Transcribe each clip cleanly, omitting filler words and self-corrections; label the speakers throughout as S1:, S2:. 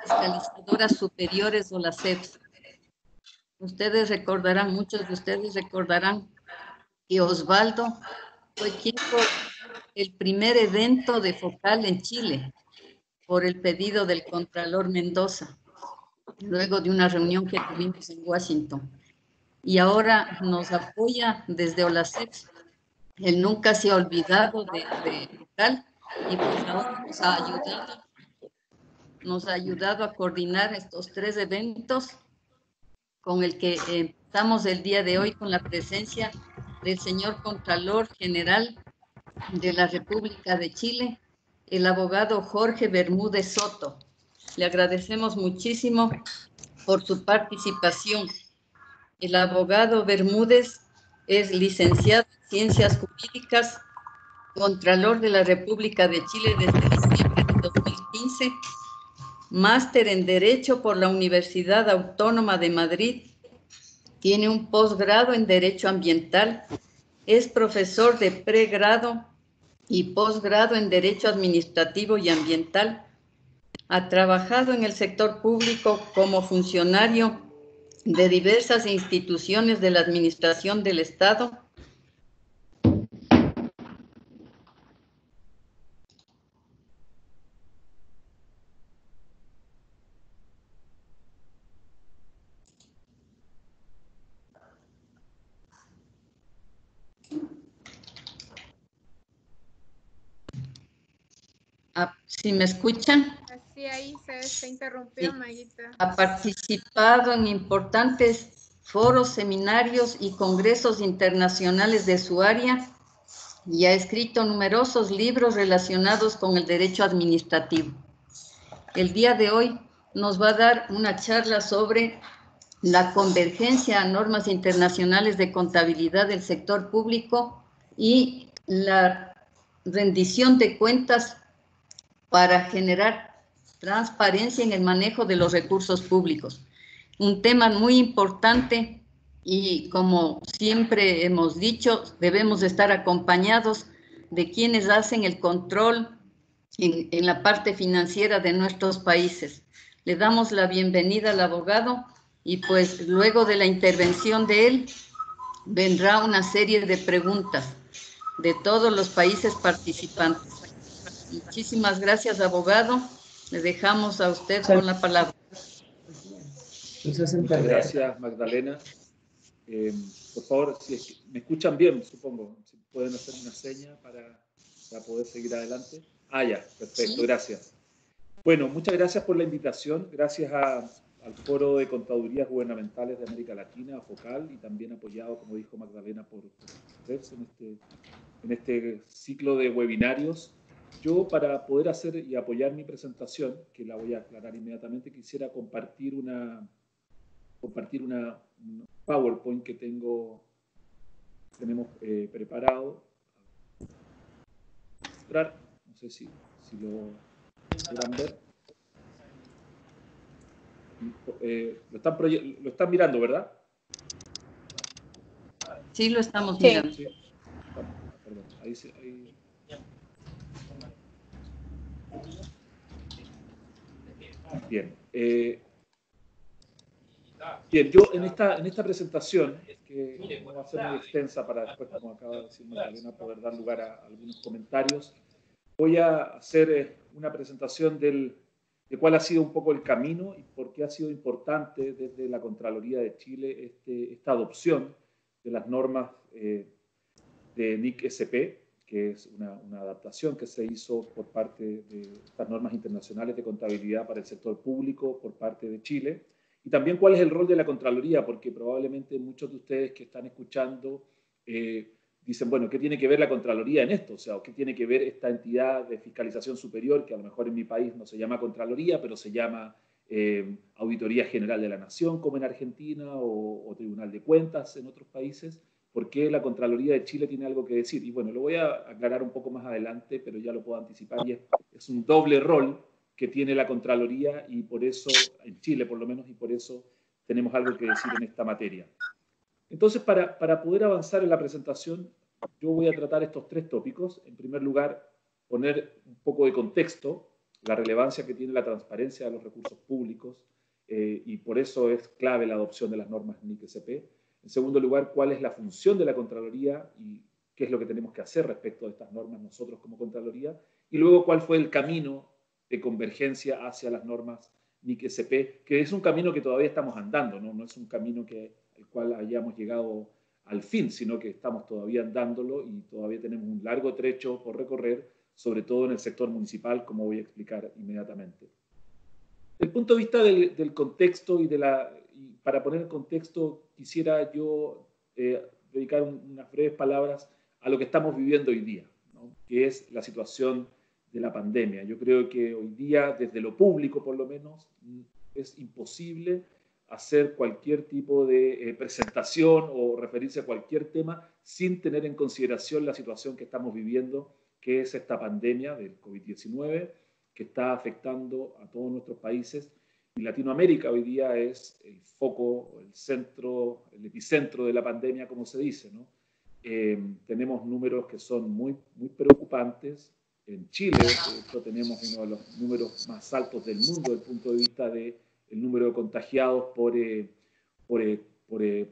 S1: fiscalizadoras superiores o las CEPS. Ustedes recordarán, muchos de ustedes recordarán que Osvaldo fue quien coordinó el primer evento de Focal en Chile por el pedido del Contralor Mendoza, luego de una reunión que tuvimos en Washington. Y ahora nos apoya desde OLACEPS. Él nunca se ha olvidado de Focal y pues ahora nos ha ayudado a coordinar estos 3 eventos con el que estamos el día de hoy con la presencia del señor Contralor General de la República de Chile, el abogado Jorge Bermúdez Soto. Le agradecemos muchísimo por su participación. El abogado Bermúdez es licenciado en Ciencias Jurídicas, Contralor de la República de Chile desde diciembre de 2015, máster en Derecho por la Universidad Autónoma de Madrid, tiene un posgrado en Derecho Ambiental, es profesor de pregrado y posgrado en Derecho Administrativo y Ambiental. Ha trabajado en el sector público como funcionario de diversas instituciones de la Administración del Estado. ¿Sí me escuchan?
S2: Sí, ahí se interrumpió,
S1: Sí.
S2: Maguita.
S1: Ha participado en importantes foros, seminarios y congresos internacionales de su área y ha escrito numerosos libros relacionados con el derecho administrativo. El día de hoy nos va a dar una charla sobre la convergencia a normas internacionales de contabilidad del sector público y la rendición de cuentas para generar transparencia en el manejo de los recursos públicos. Un tema muy importante y, como siempre hemos dicho, debemos estar acompañados de quienes hacen el control en la parte financiera de nuestros países. Le damos la bienvenida al abogado y pues luego de la intervención de él vendrá una serie de preguntas de todos los países participantes. Muchísimas gracias, abogado. Le dejamos a usted con la palabra.
S3: Muchas gracias, Magdalena. Por favor, si es que me escuchan bien, supongo, si pueden hacer una seña para poder seguir adelante. Ah, ya, perfecto,
S1: Sí.
S3: Gracias. Bueno, muchas gracias por la invitación. Gracias al Foro de Contadurías Gubernamentales de América Latina, a FOCAL, y también apoyado, como dijo Magdalena, por ustedes en este ciclo de webinarios. Yo, para poder hacer y apoyar mi presentación, que la voy a aclarar inmediatamente, quisiera compartir una PowerPoint que tenemos preparado. No sé si lo podrán ver. Lo están mirando, ¿verdad?
S1: Sí, lo estamos mirando.
S3: Sí. Perdón, ahí. Bien. Bien, yo en esta presentación, que no va a ser muy extensa para después, como acaba de decir Magdalena, poder dar lugar a algunos comentarios, voy a hacer una presentación de cuál ha sido un poco el camino y por qué ha sido importante desde la Contraloría de Chile esta adopción de las normas de NIC-SP, que es una adaptación que se hizo por parte de estas normas internacionales de contabilidad para el sector público por parte de Chile. Y también cuál es el rol de la Contraloría, porque probablemente muchos de ustedes que están escuchando dicen, bueno, ¿qué tiene que ver la Contraloría en esto? O sea, ¿qué tiene que ver esta entidad de fiscalización superior, que a lo mejor en mi país no se llama Contraloría, pero se llama Auditoría General de la Nación, como en Argentina, o Tribunal de Cuentas en otros países? ¿Por qué la Contraloría de Chile tiene algo que decir? Y bueno, lo voy a aclarar un poco más adelante, pero ya lo puedo anticipar, y es un doble rol que tiene la Contraloría, y por eso, en Chile por lo menos, y por eso tenemos algo que decir en esta materia. Entonces, para poder avanzar en la presentación, yo voy a tratar estos 3 tópicos. En primer lugar, poner un poco de contexto la relevancia que tiene la transparencia de los recursos públicos y por eso es clave la adopción de las normas NIC-SP. En segundo lugar, cuál es la función de la Contraloría y qué es lo que tenemos que hacer respecto de estas normas nosotros como Contraloría. Y luego, cuál fue el camino de convergencia hacia las normas NIC-SP, que es un camino que todavía estamos andando, ¿no? No es un camino al cual hayamos llegado al fin, sino que estamos todavía andándolo y todavía tenemos un largo trecho por recorrer, sobre todo en el sector municipal, como voy a explicar inmediatamente. Desde el punto de vista del contexto y para poner el contexto, quisiera yo dedicar unas breves palabras a lo que estamos viviendo hoy día, ¿no? Que es la situación de la pandemia. Yo creo que hoy día, desde lo público por lo menos, es imposible hacer cualquier tipo de presentación o referirse a cualquier tema sin tener en consideración la situación que estamos viviendo, que es esta pandemia del COVID-19, que está afectando a todos nuestros países. Y Latinoamérica hoy día es el foco, el centro, el epicentro de la pandemia, como se dice, ¿no? Tenemos números que son muy, muy preocupantes. En Chile, tenemos uno de los números más altos del mundo desde el punto de vista del número de contagiados por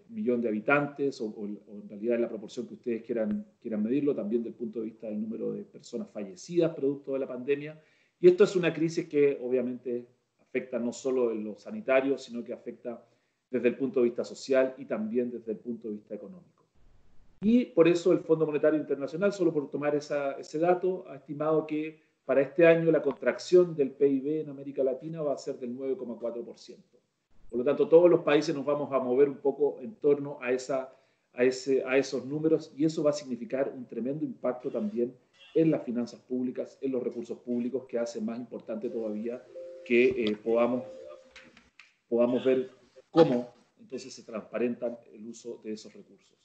S3: millón de habitantes, o en realidad en la proporción que ustedes quieran medirlo, también desde el punto de vista del número de personas fallecidas producto de la pandemia. Y esto es una crisis que obviamente afecta no solo en lo sanitario, sino que afecta desde el punto de vista social y también desde el punto de vista económico. Y por eso el Fondo Monetario Internacional, solo por tomar ese dato, ha estimado que para este año la contracción del PIB en América Latina va a ser del 9,4%. Por lo tanto, todos los países nos vamos a mover un poco en torno a esos números, y eso va a significar un tremendo impacto también en las finanzas públicas, en los recursos públicos, que hace más importante todavía que podamos ver cómo entonces se transparentan el uso de esos recursos.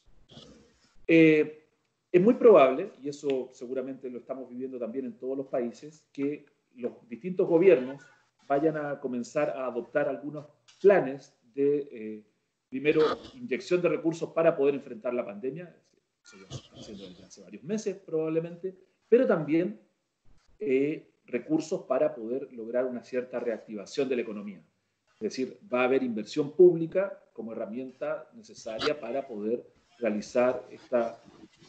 S3: Es muy probable, y eso seguramente lo estamos viviendo también en todos los países, que los distintos gobiernos vayan a comenzar a adoptar algunos planes de, primero, inyección de recursos para poder enfrentar la pandemia. Eso ya se está haciendo desde hace varios meses probablemente, pero también recursos para poder lograr una cierta reactivación de la economía. Es decir, va a haber inversión pública como herramienta necesaria para poder realizar esta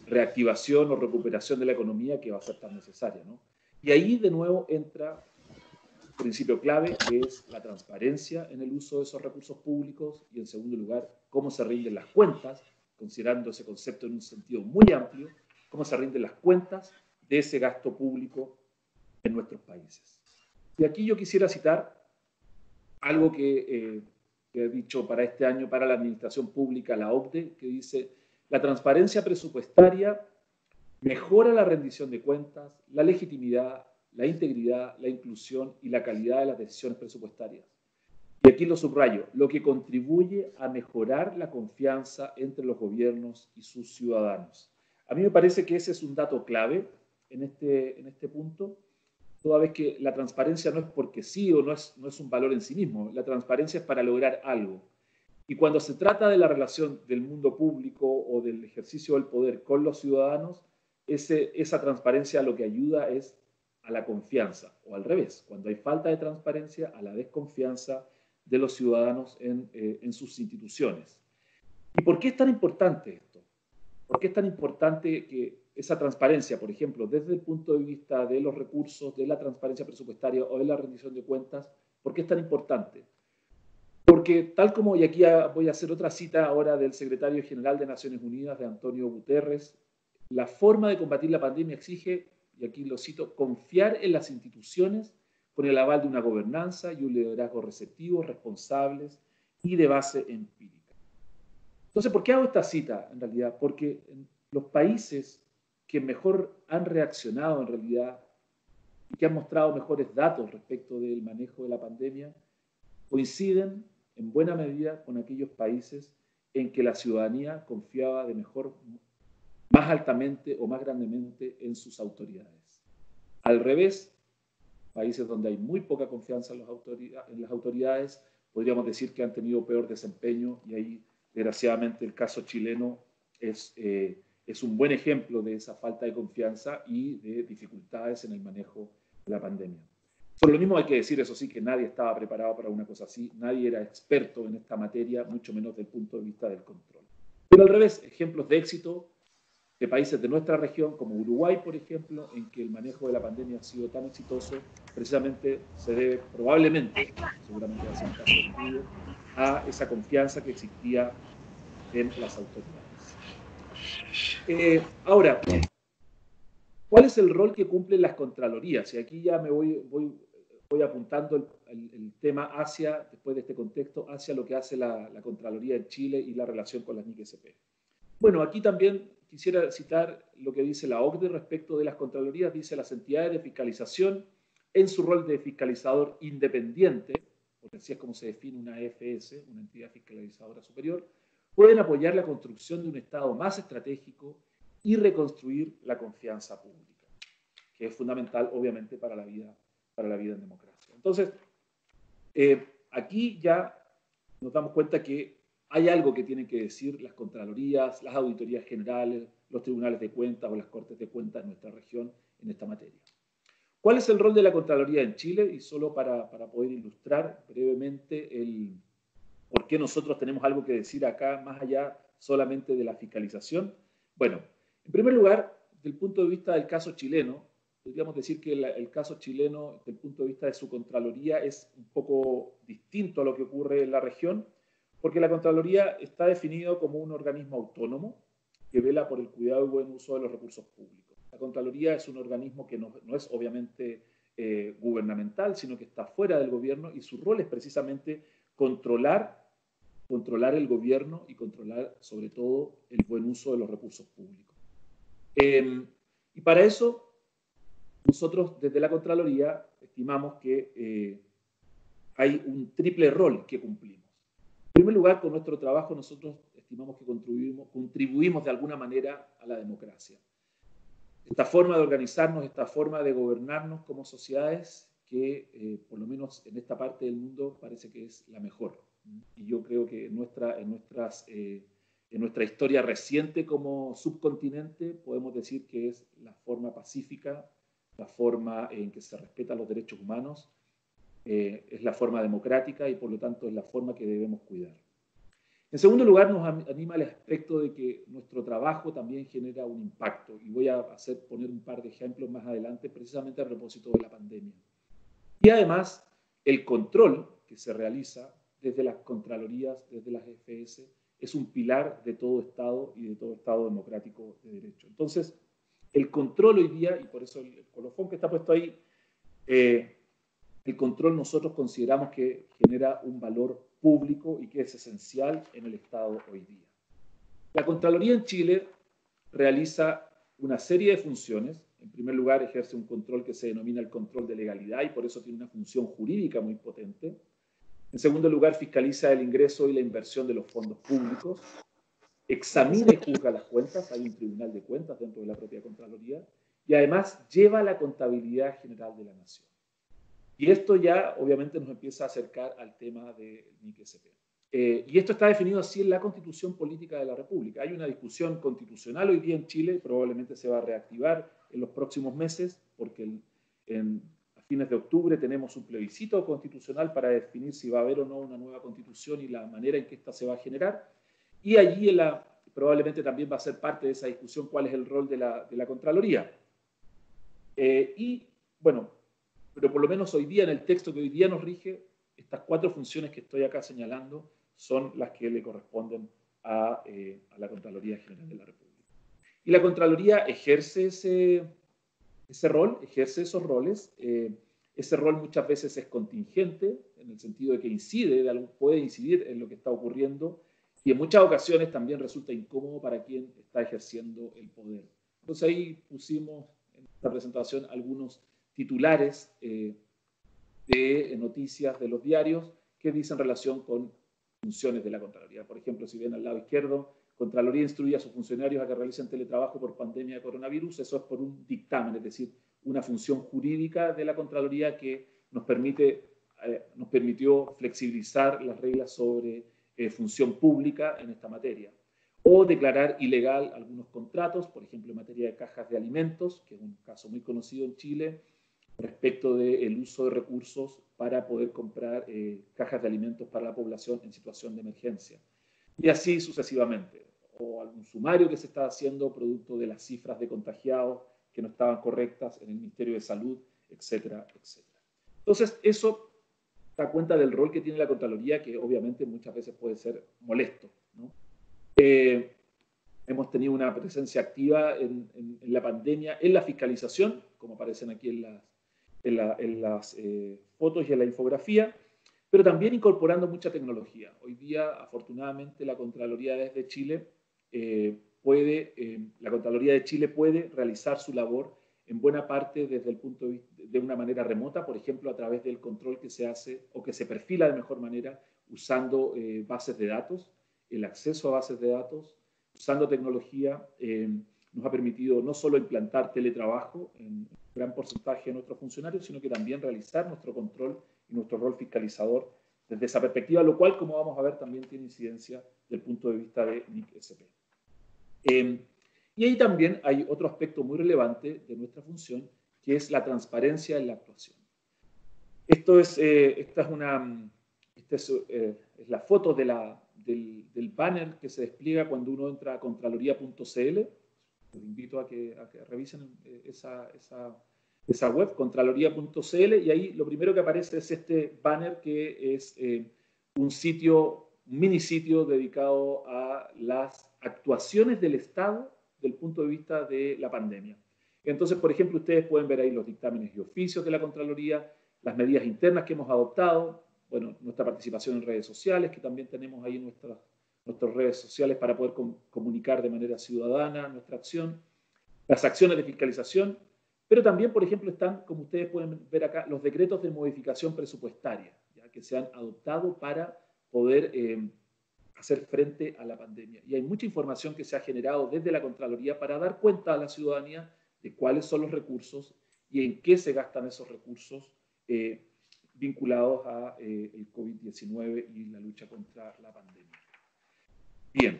S3: reactivación o recuperación de la economía que va a ser tan necesaria, ¿no? Y ahí de nuevo entra un principio clave, que es la transparencia en el uso de esos recursos públicos, y en segundo lugar, cómo se rinden las cuentas, considerando ese concepto en un sentido muy amplio, cómo se rinden las cuentas de ese gasto público en nuestros países. Y aquí yo quisiera citar algo que he dicho para este año para la administración pública, la OCDE, que dice: la transparencia presupuestaria mejora la rendición de cuentas, la legitimidad, la integridad, la inclusión y la calidad de las decisiones presupuestarias. Y aquí lo subrayo: lo que contribuye a mejorar la confianza entre los gobiernos y sus ciudadanos. A mí me parece que ese es un dato clave en este punto, toda vez que la transparencia no es porque sí o no es un valor en sí mismo. La transparencia es para lograr algo. Y cuando se trata de la relación del mundo público o del ejercicio del poder con los ciudadanos, esa transparencia lo que ayuda es a la confianza, o al revés, cuando hay falta de transparencia, a la desconfianza de los ciudadanos en sus instituciones. ¿Y por qué es tan importante esto? ¿Por qué es tan importante que esa transparencia, por ejemplo, desde el punto de vista de los recursos, de la transparencia presupuestaria o de la rendición de cuentas, por qué es tan importante? Porque tal como, y aquí voy a hacer otra cita ahora del secretario general de Naciones Unidas, de Antonio Guterres, la forma de combatir la pandemia exige, y aquí lo cito, confiar en las instituciones con el aval de una gobernanza y un liderazgo receptivo, responsables y de base empírica. Entonces, ¿por qué hago esta cita en realidad? Porque los países que mejor han reaccionado en realidad y que han mostrado mejores datos respecto del manejo de la pandemia coinciden en buena medida con aquellos países en que la ciudadanía confiaba más altamente o más grandemente en sus autoridades. Al revés, países donde hay muy poca confianza en las autoridades, podríamos decir que han tenido peor desempeño, y ahí, desgraciadamente, el caso chileno es un buen ejemplo de esa falta de confianza y de dificultades en el manejo de la pandemia. Por lo mismo hay que decir, eso sí, que nadie estaba preparado para una cosa así, nadie era experto en esta materia, mucho menos desde el punto de vista del control. Pero al revés, ejemplos de éxito de países de nuestra región, como Uruguay, por ejemplo, en que el manejo de la pandemia ha sido tan exitoso, precisamente se debe probablemente, seguramente va a ser un caso de estudio, a esa confianza que existía en las autoridades. Ahora, ¿cuál es el rol que cumplen las contralorías? Y aquí ya me voy apuntando el tema hacia, después de este contexto, hacia lo que hace la Contraloría en Chile y la relación con las NIC-SP. Bueno, aquí también quisiera citar lo que dice la OCDE respecto de las contralorías. Dice: las entidades de fiscalización, en su rol de fiscalizador independiente, porque así es como se define una EFS, una entidad fiscalizadora superior, pueden apoyar la construcción de un Estado más estratégico y reconstruir la confianza pública, que es fundamental, obviamente, para la vida en democracia. Entonces, aquí ya nos damos cuenta que hay algo que tienen que decir las contralorías, las auditorías generales, los tribunales de cuentas o las cortes de cuentas en nuestra región en esta materia. ¿Cuál es el rol de la Contraloría en Chile? Y solo para poder ilustrar brevemente el por qué nosotros tenemos algo que decir acá, más allá solamente de la fiscalización. Bueno, en primer lugar, desde el punto de vista del caso chileno, podríamos decir que el caso chileno, desde el punto de vista de su Contraloría, es un poco distinto a lo que ocurre en la región, porque la Contraloría está definido como un organismo autónomo que vela por el cuidado y buen uso de los recursos públicos. La Contraloría es un organismo que no es obviamente gubernamental, sino que está fuera del gobierno, y su rol es precisamente controlar el gobierno y controlar sobre todo el buen uso de los recursos públicos. Y para eso nosotros desde la Contraloría estimamos que hay un triple rol que cumplimos. En primer lugar, con nuestro trabajo nosotros estimamos que contribuimos de alguna manera a la democracia. Esta forma de organizarnos, esta forma de gobernarnos como sociedades que por lo menos en esta parte del mundo parece que es la mejor. Y yo creo que en nuestra historia reciente como subcontinente podemos decir que es la forma pacífica, la forma en que se respetan los derechos humanos, es la forma democrática y por lo tanto es la forma que debemos cuidar. En segundo lugar, nos anima el aspecto de que nuestro trabajo también genera un impacto, y voy a poner un par de ejemplos más adelante, precisamente a propósito de la pandemia. Y además, el control que se realiza desde las contralorías, desde las EFS, es un pilar de todo Estado y de todo Estado democrático de derecho. Entonces, el control hoy día, y por eso el colofón que está puesto ahí, el control nosotros consideramos que genera un valor público y que es esencial en el Estado hoy día. La Contraloría en Chile realiza una serie de funciones. En primer lugar, ejerce un control que se denomina el control de legalidad y por eso tiene una función jurídica muy potente. En segundo lugar, fiscaliza el ingreso y la inversión de los fondos públicos. Examina y juzga las cuentas. Hay un tribunal de cuentas dentro de la propia Contraloría. Y además lleva la contabilidad general de la nación. Y esto ya obviamente nos empieza a acercar al tema de NIC-SP. Y esto está definido así en la Constitución Política de la República. Hay una discusión constitucional hoy día en Chile, probablemente se va a reactivar en los próximos meses, porque a fines de octubre tenemos un plebiscito constitucional para definir si va a haber o no una nueva constitución y la manera en que esta se va a generar. Y allí probablemente también va a ser parte de esa discusión cuál es el rol de la Contraloría. Y bueno, pero por lo menos hoy día, en el texto que hoy día nos rige, estas 4 funciones que estoy acá señalando son las que le corresponden a la Contraloría General de la República. Y la Contraloría ejerce ese rol, ejerce esos roles. Ese rol muchas veces es contingente, en el sentido de que puede incidir en lo que está ocurriendo, y en muchas ocasiones también resulta incómodo para quien está ejerciendo el poder. Entonces ahí pusimos en esta presentación algunos titulares de noticias de los diarios que dicen relación con funciones de la Contraloría. Por ejemplo, si ven al lado izquierdo, Contraloría instruye a sus funcionarios a que realicen teletrabajo por pandemia de coronavirus. Eso es por un dictamen, es decir, una función jurídica de la Contraloría que nos permitió flexibilizar las reglas sobre función pública en esta materia. O declarar ilegal algunos contratos, por ejemplo, en materia de cajas de alimentos, que es un caso muy conocido en Chile, respecto del uso de recursos para poder comprar cajas de alimentos para la población en situación de emergencia. Y así sucesivamente. O algún sumario que se está haciendo producto de las cifras de contagiados que no estaban correctas en el Ministerio de Salud, etcétera, etcétera. Entonces, eso da cuenta del rol que tiene la Contraloría, que obviamente muchas veces puede ser molesto, ¿no? Hemos tenido una presencia activa en la pandemia, en la fiscalización, como aparecen aquí en las fotos y en la infografía, pero también incorporando mucha tecnología. Hoy día, afortunadamente, la Contraloría desde Chile la Contraloría de Chile puede realizar su labor en buena parte desde el punto de vista de una manera remota, por ejemplo, a través del control que se hace o que se perfila de mejor manera usando bases de datos, el acceso a bases de datos, usando tecnología, nos ha permitido no solo implantar teletrabajo en un gran porcentaje de nuestros funcionarios, sino que también realizar nuestro control y nuestro rol fiscalizador desde esa perspectiva, lo cual, como vamos a ver, también tiene incidencia desde el punto de vista de NIC-SP. Y ahí también hay otro aspecto muy relevante de nuestra función, que es la transparencia en la actuación. Esta es la foto del banner que se despliega cuando uno entra a contraloría.cl. Les invito a que revisen esa web, contraloría.cl, y ahí lo primero que aparece es este banner que es un mini sitio dedicado a las actuaciones del Estado desde el punto de vista de la pandemia. Entonces, por ejemplo, ustedes pueden ver ahí los dictámenes y oficios de la Contraloría, las medidas internas que hemos adoptado, bueno, nuestra participación en redes sociales, que también tenemos ahí nuestras redes sociales para poder comunicar de manera ciudadana nuestra acción, las acciones de fiscalización, pero también, por ejemplo, están, como ustedes pueden ver acá, los decretos de modificación presupuestaria, ¿ya?, que se han adoptado para poder hacer frente a la pandemia. Y hay mucha información que se ha generado desde la Contraloría para dar cuenta a la ciudadanía de cuáles son los recursos y en qué se gastan esos recursos vinculados a el COVID-19 y la lucha contra la pandemia. Bien.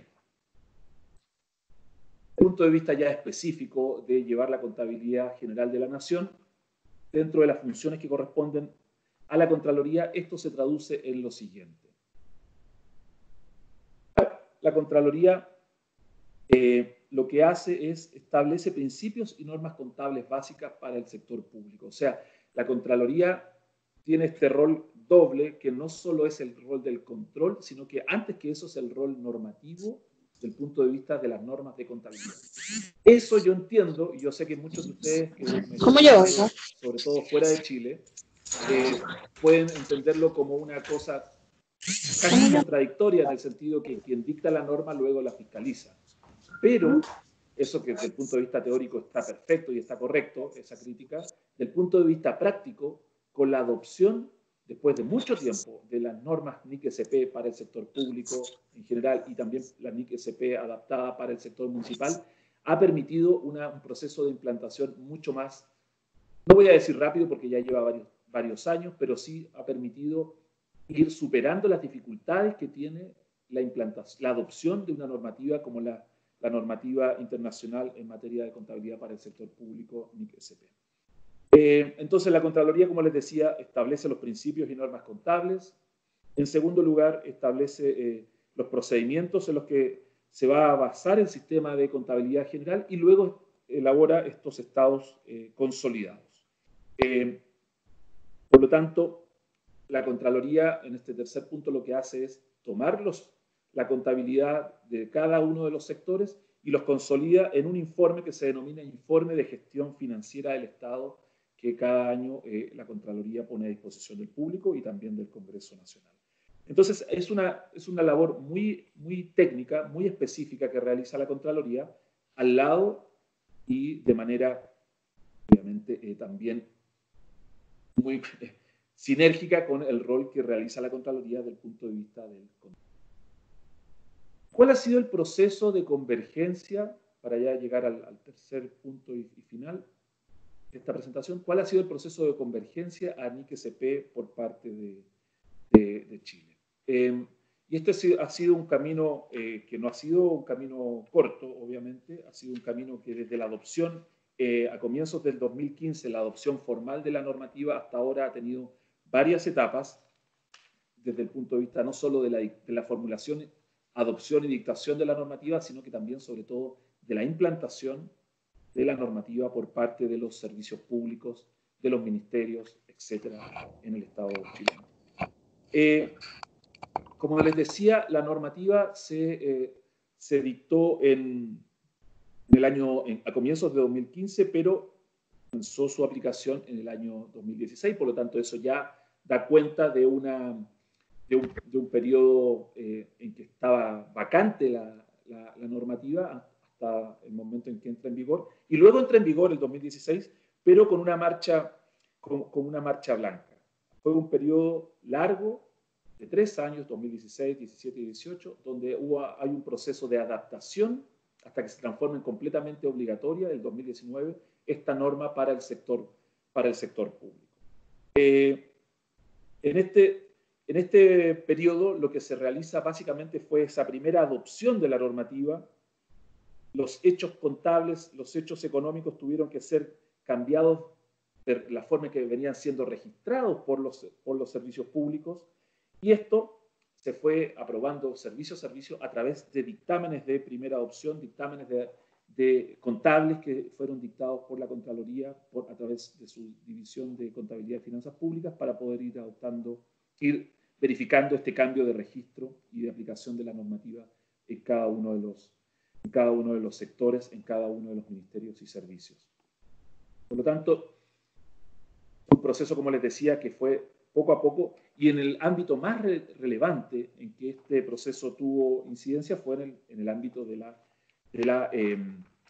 S3: Desde el punto de vista ya específico de llevar la contabilidad general de la Nación, dentro de las funciones que corresponden a la Contraloría, esto se traduce en lo siguiente. La Contraloría lo que hace es establece principios y normas contables básicas para el sector público. O sea, la Contraloría tiene este rol doble, que no solo es el rol del control, sino que antes que eso es el rol normativo desde el punto de vista de las normas de contabilidad. Eso yo entiendo, y yo sé que muchos de ustedes que me están, sobre todo fuera de Chile, pueden entenderlo como una cosa casi contradictoria, en el sentido que quien dicta la norma luego la fiscaliza. Pero eso, que desde el punto de vista teórico está perfecto y está correcto, esa crítica, desde el punto de vista práctico, con la adopción, después de mucho tiempo, de las normas NIC-SP para el sector público en general y también la NIC-SP adaptada para el sector municipal, ha permitido un proceso de implantación mucho más, no voy a decir rápido porque ya lleva varios años, pero sí ha permitido ir superando las dificultades que tiene la adopción de una normativa como la normativa internacional en materia de contabilidad para el sector público NIC-SP. Entonces, la Contraloría, como les decía, establece los principios y normas contables. En segundo lugar, establece los procedimientos en los que se va a basar el sistema de contabilidad general y luego elabora estos estados consolidados. Por lo tanto, la Contraloría, en este tercer punto, lo que hace es tomar la contabilidad de cada uno de los sectores y los consolida en un informe que se denomina Informe de Gestión Financiera del Estado, que cada año la Contraloría pone a disposición del público y también del Congreso Nacional. Entonces, es una labor muy, muy técnica, muy específica que realiza la Contraloría al lado y de manera, obviamente, también muy sinérgica con el rol que realiza la Contraloría desde el punto de vista del control. ¿Cuál ha sido el proceso de convergencia, para ya llegar al tercer punto y final de esta presentación? ¿Cuál ha sido el proceso de convergencia a NIC-SP por parte de Chile? Y este ha sido un camino que no ha sido un camino corto, obviamente, ha sido un camino que desde la adopción a comienzos del 2015 la adopción formal de la normativa hasta ahora ha tenido varias etapas desde el punto de vista no solo de la formulación, adopción y dictación de la normativa, sino que también, sobre todo, de la implantación de la normativa por parte de los servicios públicos, de los ministerios, etcétera, en el Estado chileno. Como les decía, la normativa se dictó a comienzos de 2015, pero comenzó su aplicación en el año 2016, por lo tanto eso ya da cuenta de un periodo en que estaba vacante la normativa hasta el momento en que entra en vigor, y luego entra en vigor el 2016, pero con una marcha blanca. Fue un periodo largo, de 3 años, 2016, 17 y 18, donde hay un proceso de adaptación hasta que se transforme en completamente obligatoria, el 2019, esta norma para el sector público. En este periodo, lo que se realiza básicamente fue esa primera adopción de la normativa. Los hechos contables, los hechos económicos tuvieron que ser cambiados de la forma en que venían siendo registrados por los servicios públicos, y esto se fue aprobando servicio a servicio a través de dictámenes de primera adopción, dictámenes de contables que fueron dictados por la Contraloría a través de su división de Contabilidad y Finanzas Públicas para poder ir verificando este cambio de registro y de aplicación de la normativa en cada uno de los sectores, en cada uno de los ministerios y servicios. Por lo tanto, un proceso, como les decía, que fue poco a poco, y en el ámbito más relevante en que este proceso tuvo incidencia fue en el ámbito de la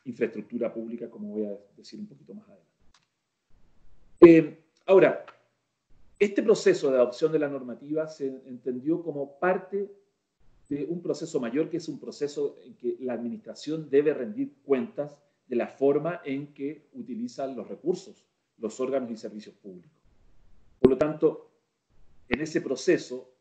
S3: infraestructura pública, como voy a decir un poquito más adelante. Ahora, este proceso de adopción de la normativa se entendió como parte de un proceso mayor, que es un proceso en que la administración debe rendir cuentas de la forma en que utilizan los recursos, los órganos y servicios públicos. Por lo tanto, en ese proceso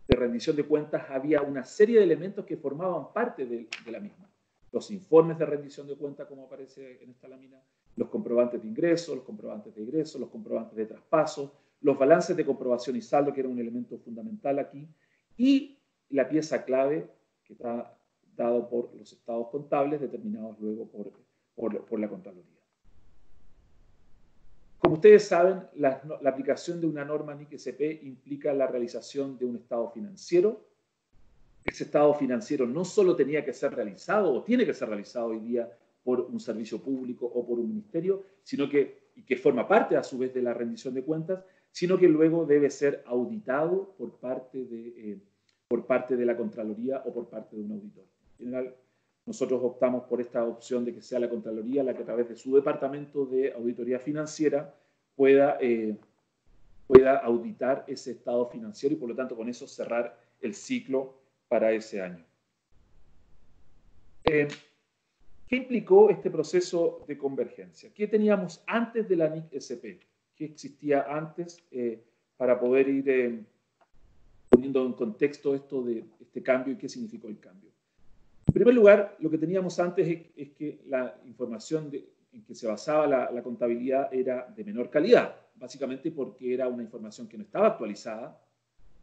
S3: de rendición de cuentas había una serie de elementos que formaban parte de la misma. Los informes de rendición de cuentas, como aparece en esta lámina, los comprobantes de ingresos, los comprobantes de egresos, los comprobantes de traspaso, los balances de comprobación y saldo, que era un elemento fundamental aquí, y la pieza clave que está dado por los estados contables, determinados luego por la Contraloría. Como ustedes saben, la aplicación de una norma NIC-SP implica la realización de un estado financiero. Ese estado financiero no solo tenía que ser realizado, o tiene que ser realizado hoy día por un servicio público o por un ministerio, y que forma parte a su vez de la rendición de cuentas, sino que luego debe ser auditado por parte de la Contraloría o por parte de un auditor. En general, nosotros optamos por esta opción de que sea la Contraloría la que a través de su departamento de auditoría financiera pueda auditar ese estado financiero y por lo tanto con eso cerrar el ciclo para ese año. ¿Qué implicó este proceso de convergencia? ¿Qué teníamos antes de la NIC-SP? ¿Qué existía antes para poder ir poniendo en contexto esto de este cambio y qué significó el cambio? En primer lugar, lo que teníamos antes es que la información en que se basaba la contabilidad era de menor calidad, básicamente porque era una información que no estaba actualizada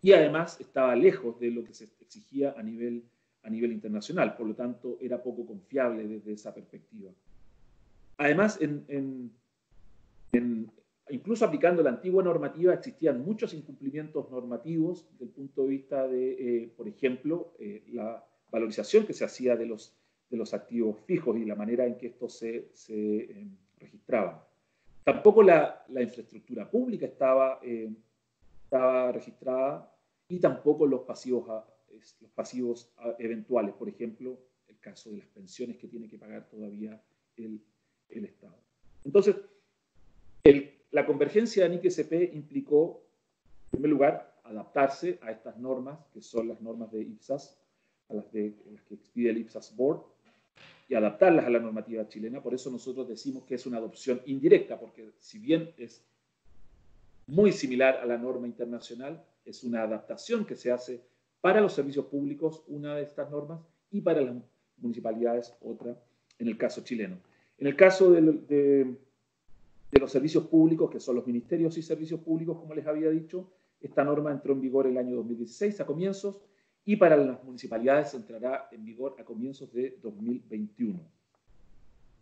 S3: y además estaba lejos de lo que se exigía a nivel internacional, por lo tanto era poco confiable desde esa perspectiva. Además, incluso aplicando la antigua normativa, existían muchos incumplimientos normativos desde el punto de vista de, por ejemplo, la valorización que se hacía de los activos fijos y la manera en que estos se registraban. Tampoco la infraestructura pública estaba registrada y tampoco los pasivos eventuales, por ejemplo, el caso de las pensiones que tiene que pagar todavía el Estado. Entonces, la convergencia de NIC-SP implicó, en primer lugar, adaptarse a estas normas, que son las normas de IPSAS, a las que expide el IPSAS Board, y adaptarlas a la normativa chilena. Por eso nosotros decimos que es una adopción indirecta, porque si bien es muy similar a la norma internacional, es una adaptación que se hace para los servicios públicos, una de estas normas, y para las municipalidades, otra, en el caso chileno. En el caso de los servicios públicos, que son los ministerios y servicios públicos, como les había dicho, esta norma entró en vigor el año 2016 a comienzos, y para las municipalidades entrará en vigor a comienzos de 2021.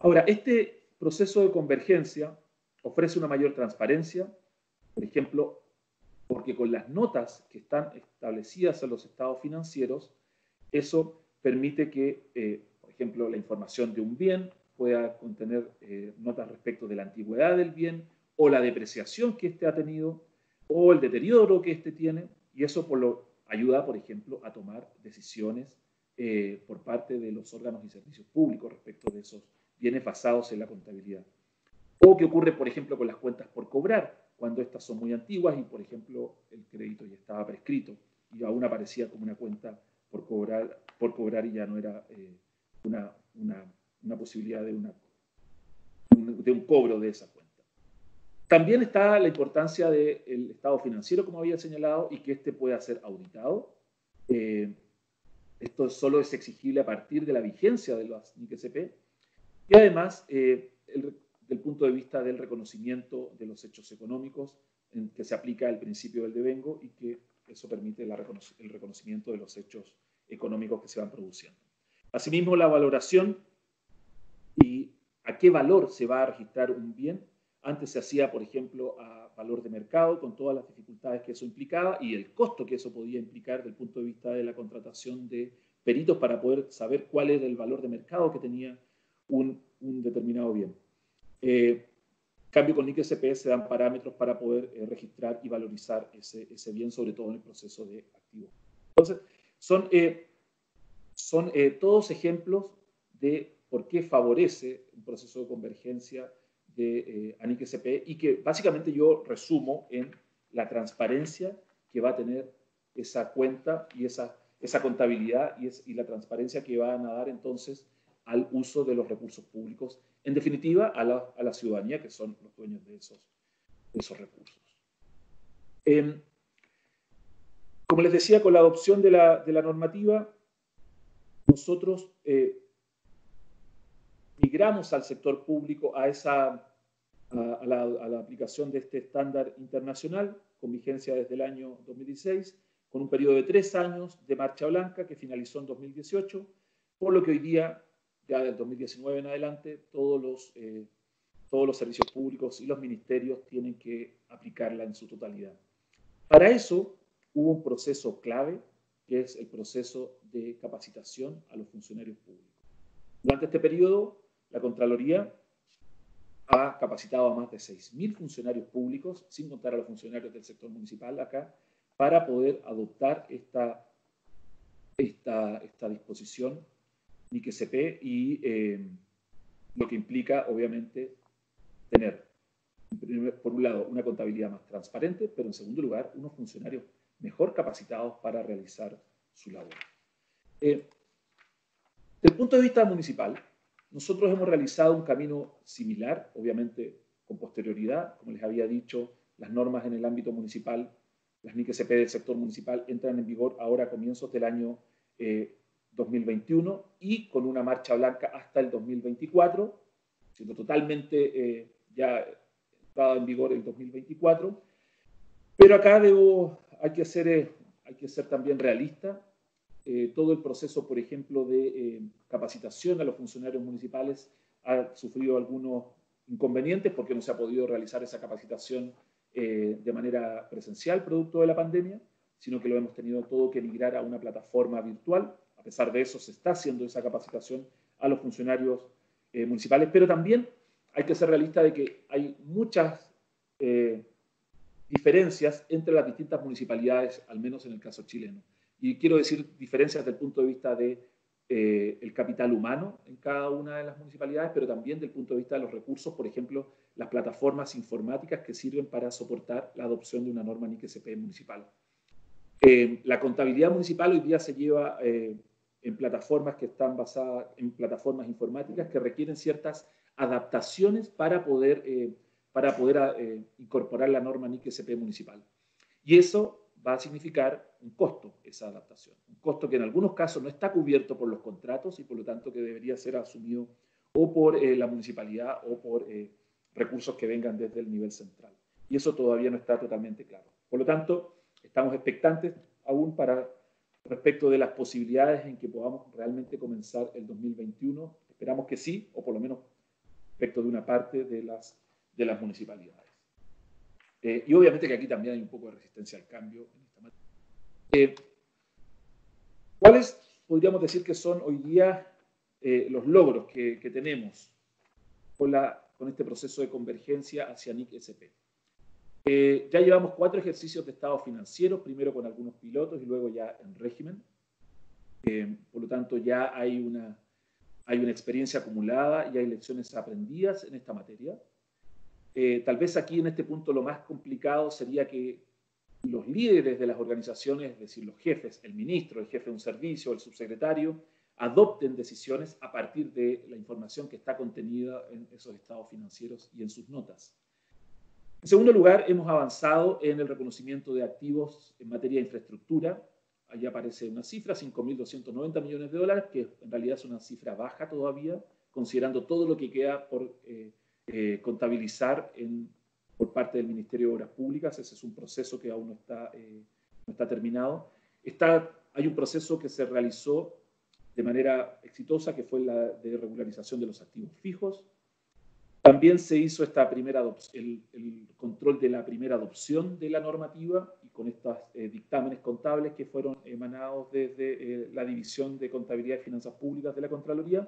S3: Ahora, este proceso de convergencia ofrece una mayor transparencia, por ejemplo, porque con las notas que están establecidas en los estados financieros, eso permite que, por ejemplo, la información de un bien pueda contener notas respecto de la antigüedad del bien o la depreciación que éste ha tenido o el deterioro que éste tiene, y eso ayuda, por ejemplo, a tomar decisiones por parte de los órganos y servicios públicos respecto de esos bienes basados en la contabilidad. O qué ocurre, por ejemplo, con las cuentas por cobrar, cuando estas son muy antiguas y, por ejemplo, el crédito ya estaba prescrito y aún aparecía como una cuenta por cobrar y ya no era una posibilidad de un cobro de esa cuenta. También está la importancia del estado financiero, como había señalado, y que éste pueda ser auditado. Esto solo es exigible a partir de la vigencia de las NIC-SP. Y además, del punto de vista del reconocimiento de los hechos económicos, en que se aplica el principio del devengo y que eso permite el reconocimiento de los hechos económicos que se van produciendo. Asimismo, la valoración y a qué valor se va a registrar un bien. Antes se hacía, por ejemplo, a valor de mercado, con todas las dificultades que eso implicaba y el costo que eso podía implicar desde el punto de vista de la contratación de peritos para poder saber cuál era el valor de mercado que tenía un determinado bien. En cambio, con NIC-SP se dan parámetros para poder registrar y valorizar ese bien, sobre todo en el proceso de activo. Entonces, son todos ejemplos de por qué favorece un proceso de convergencia de ANIC-SP y que básicamente yo resumo en la transparencia que va a tener esa cuenta y esa contabilidad y la transparencia que van a dar entonces al uso de los recursos públicos, en definitiva a la ciudadanía, que son los dueños de esos recursos. Como les decía, con la adopción de la normativa, nosotros migramos al sector público a la aplicación de este estándar internacional, con vigencia desde el año 2016, con un periodo de 3 años de marcha blanca que finalizó en 2018, por lo que hoy día, ya del 2019 en adelante, todos los servicios públicos y los ministerios tienen que aplicarla en su totalidad. Para eso hubo un proceso clave, que es el proceso de capacitación a los funcionarios públicos. Durante este periodo, la Contraloría ha capacitado a más de 6.000 funcionarios públicos, sin contar a los funcionarios del sector municipal acá, para poder adoptar esta disposición NIC-SP y lo que implica, obviamente, tener, por un lado, una contabilidad más transparente, pero en segundo lugar, unos funcionarios mejor capacitados para realizar su labor. Desde el punto de vista municipal, nosotros hemos realizado un camino similar, obviamente con posterioridad. Como les había dicho, las normas en el ámbito municipal, las NIC-SP del sector municipal, entran en vigor ahora a comienzos del año 2021 y con una marcha blanca hasta el 2024, siendo totalmente ya entrada en vigor el 2024. Pero acá hay que ser también realista. Todo el proceso, por ejemplo, de capacitación a los funcionarios municipales ha sufrido algunos inconvenientes porque no se ha podido realizar esa capacitación de manera presencial producto de la pandemia, sino que lo hemos tenido todo que migrar a una plataforma virtual. A pesar de eso, se está haciendo esa capacitación a los funcionarios municipales, pero también hay que ser realista de que hay muchas diferencias entre las distintas municipalidades, al menos en el caso chileno. Y quiero decir diferencias desde el punto de vista del capital humano en cada una de las municipalidades, pero también desde el punto de vista de los recursos, por ejemplo, las plataformas informáticas que sirven para soportar la adopción de una norma NIC-SP municipal. La contabilidad municipal hoy día se lleva en plataformas que están basadas en plataformas informáticas que requieren ciertas adaptaciones para poder incorporar la norma NIC-SP municipal. Y eso va a significar un costo, esa adaptación. Un costo que en algunos casos no está cubierto por los contratos y por lo tanto que debería ser asumido o por la municipalidad o por recursos que vengan desde el nivel central. Y eso todavía no está totalmente claro. Por lo tanto, estamos expectantes aún respecto de las posibilidades en que podamos realmente comenzar el 2021. Esperamos que sí, o por lo menos respecto de una parte de las municipalidades. Y obviamente que aquí también hay un poco de resistencia al cambio en esta materia. ¿Cuáles podríamos decir que son hoy día los logros que tenemos con este proceso de convergencia hacia NIC-SP? Ya llevamos 4 ejercicios de estado financiero, primero con algunos pilotos y luego ya en régimen. Por lo tanto, ya hay una experiencia acumulada y hay lecciones aprendidas en esta materia. Tal vez aquí en este punto lo más complicado sería que los líderes de las organizaciones, es decir, los jefes, el ministro, el jefe de un servicio, el subsecretario, adopten decisiones a partir de la información que está contenida en esos estados financieros y en sus notas. En segundo lugar, hemos avanzado en el reconocimiento de activos en materia de infraestructura. Allí aparece una cifra, 5.290 millones de dólares, que en realidad es una cifra baja todavía, considerando todo lo que queda por contabilizar por parte del Ministerio de Obras Públicas. Ese es un proceso que aún no está terminado. Hay un proceso que se realizó de manera exitosa, que fue la de regularización de los activos fijos. También se hizo el control de la primera adopción de la normativa y con estos dictámenes contables que fueron emanados desde la División de Contabilidad y Finanzas Públicas de la Contraloría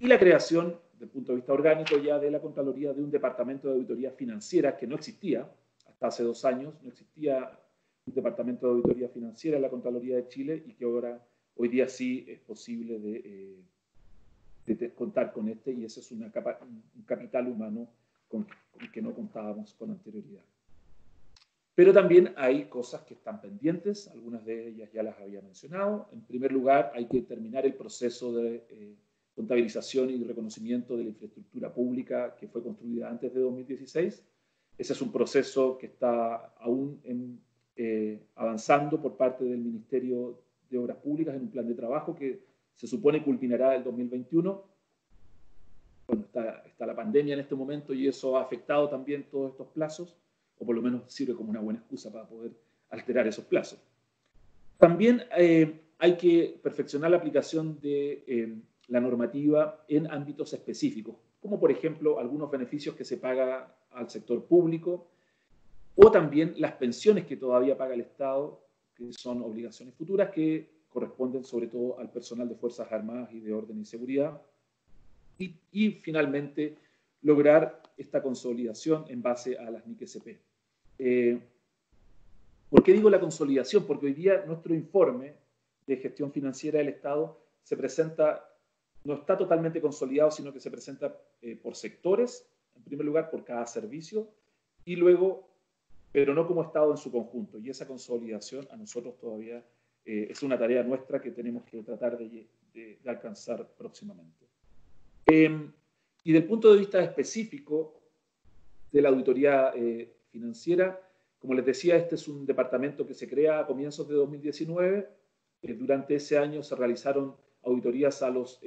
S3: y la creación, desde el punto de vista orgánico ya de la Contraloría, de un departamento de auditoría financiera que no existía hasta hace 2 años. No existía un departamento de auditoría financiera en la Contraloría de Chile y que hoy día sí es posible de contar con este, y ese es un capital humano con el que no contábamos con anterioridad. Pero también hay cosas que están pendientes, algunas de ellas ya las había mencionado. En primer lugar, hay que terminar el proceso de contabilización y reconocimiento de la infraestructura pública que fue construida antes de 2016. Ese es un proceso que está aún avanzando por parte del Ministerio de Obras Públicas en un plan de trabajo que se supone culminará el 2021. Bueno, está la pandemia en este momento y eso ha afectado también todos estos plazos, o por lo menos sirve como una buena excusa para poder alterar esos plazos. También hay que perfeccionar la aplicación de la normativa en ámbitos específicos, como por ejemplo algunos beneficios que se paga al sector público, o también las pensiones que todavía paga el Estado, que son obligaciones futuras que corresponden sobre todo al personal de Fuerzas Armadas y de Orden y Seguridad. Y finalmente, lograr esta consolidación en base a las NIC-SP. ¿Por qué digo la consolidación? Porque hoy día nuestro informe de gestión financiera del Estado se presenta, no está totalmente consolidado, sino que se presenta por sectores, en primer lugar por cada servicio, y luego, pero no como Estado en su conjunto. Y esa consolidación a nosotros todavía es una tarea nuestra que tenemos que tratar de alcanzar próximamente. Y del punto de vista específico de la auditoría financiera, como les decía, este es un departamento que se crea a comienzos de 2019. Durante ese año se realizaron auditorías a los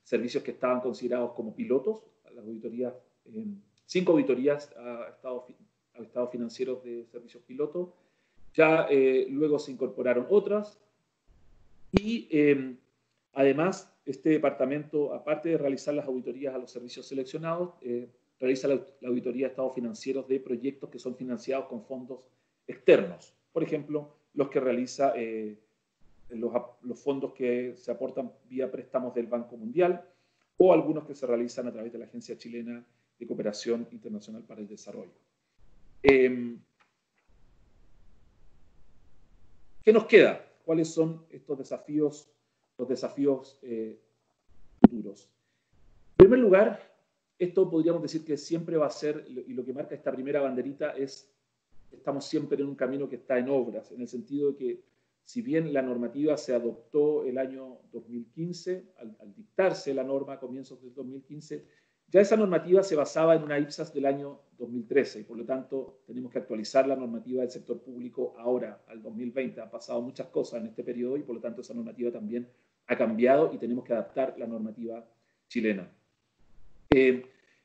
S3: servicios que estaban considerados como pilotos, a las auditorías, 5 auditorías a estados financieros de servicios pilotos. Ya luego se incorporaron otras y además este departamento, aparte de realizar las auditorías a los servicios seleccionados, realiza la auditoría de estados financieros de proyectos que son financiados con fondos externos. Por ejemplo, los que realiza los fondos que se aportan vía préstamos del Banco Mundial o algunos que se realizan a través de la Agencia Chilena de Cooperación Internacional para el Desarrollo. ¿Qué nos queda? ¿Cuáles son estos desafíos, los desafíos futuros? En primer lugar, esto podríamos decir que siempre va a ser, y lo que marca esta primera banderita es, estamos siempre en un camino que está en obras, en el sentido de que si bien la normativa se adoptó el año 2015, al dictarse la norma a comienzos del 2015, ya esa normativa se basaba en una IPSAS del año 2013 y por lo tanto tenemos que actualizar la normativa del sector público ahora, al 2020. Han pasado muchas cosas en este periodo y por lo tanto esa normativa también ha cambiado y tenemos que adaptar la normativa chilena. En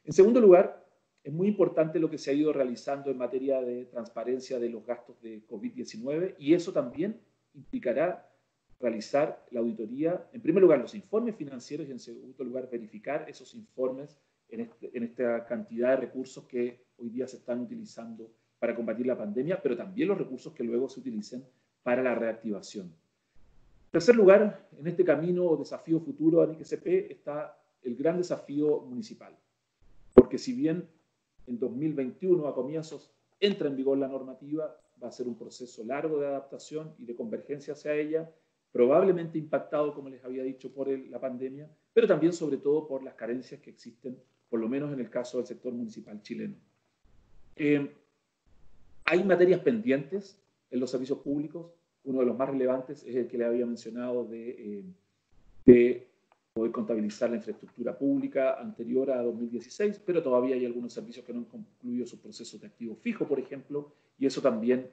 S3: segundo lugar, es muy importante lo que se ha ido realizando en materia de transparencia de los gastos de COVID-19 y eso también implicará realizar la auditoría, en primer lugar, los informes financieros y en segundo lugar, verificar esos informes en esta cantidad de recursos que hoy día se están utilizando para combatir la pandemia, pero también los recursos que luego se utilicen para la reactivación. En tercer lugar, en este camino o desafío futuro a NICSP está el gran desafío municipal, porque si bien en 2021 a comienzos entra en vigor la normativa, va a ser un proceso largo de adaptación y de convergencia hacia ella, probablemente impactado, como les había dicho, por la pandemia, pero también sobre todo por las carencias que existen, por lo menos en el caso del sector municipal chileno. Hay materias pendientes en los servicios públicos. Uno de los más relevantes es el que le había mencionado de poder contabilizar la infraestructura pública anterior a 2016, pero todavía hay algunos servicios que no han concluido sus procesos de activo fijo, por ejemplo, y eso también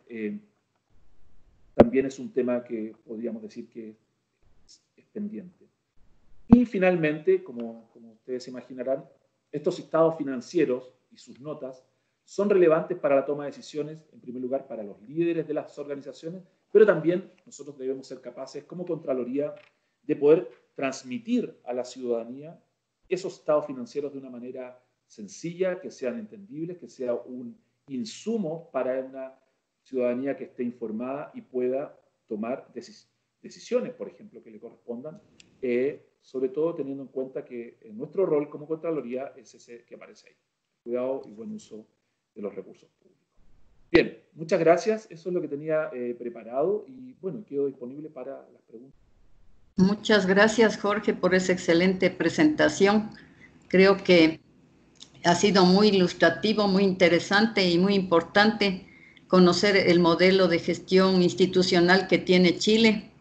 S3: es un tema que podríamos decir que es pendiente. Y finalmente, como ustedes imaginarán, estos estados financieros y sus notas son relevantes para la toma de decisiones, en primer lugar, para los líderes de las organizaciones, pero también nosotros debemos ser capaces, como Contraloría, de poder transmitir a la ciudadanía esos estados financieros de una manera sencilla, que sean entendibles, que sea un insumo para una ciudadanía que esté informada y pueda tomar decisiones, por ejemplo, que le correspondan, sobre todo teniendo en cuenta que nuestro rol como Contraloría es ese que aparece ahí, cuidado y buen uso de los recursos públicos. Bien, muchas gracias, eso es lo que tenía preparado y bueno, quedo disponible para las preguntas.
S1: Muchas gracias, Jorge, por esa excelente presentación. Creo que ha sido muy ilustrativo, muy interesante y muy importante conocer el modelo de gestión institucional que tiene Chile,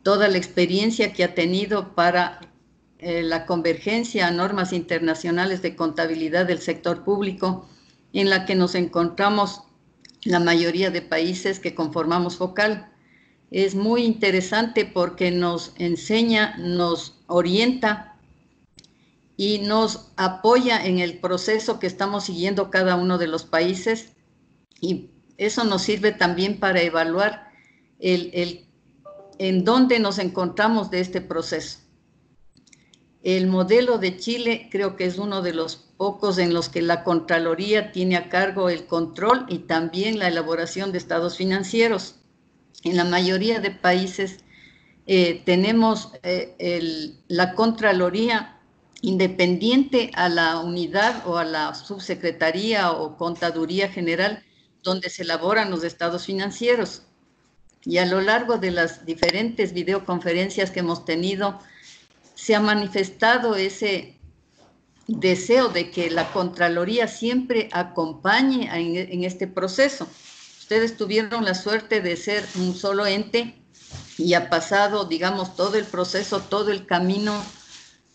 S1: toda la experiencia que ha tenido para la convergencia a normas internacionales de contabilidad del sector público, en la que nos encontramos la mayoría de países que conformamos Focal. Es muy interesante porque nos enseña, nos orienta y nos apoya en el proceso que estamos siguiendo cada uno de los países, y eso nos sirve también para evaluar en dónde nos encontramos de este proceso. El modelo de Chile creo que es uno de los pocos en los que la Contraloría tiene a cargo el control y también la elaboración de estados financieros. En la mayoría de países tenemos la Contraloría independiente a la unidad o a la subsecretaría o Contaduría General donde se elaboran los estados financieros. Y a lo largo de las diferentes videoconferencias que hemos tenido, se ha manifestado ese deseo de que la Contraloría siempre acompañe en este proceso. Ustedes tuvieron la suerte de ser un solo ente y ha pasado, digamos, todo el proceso, todo el camino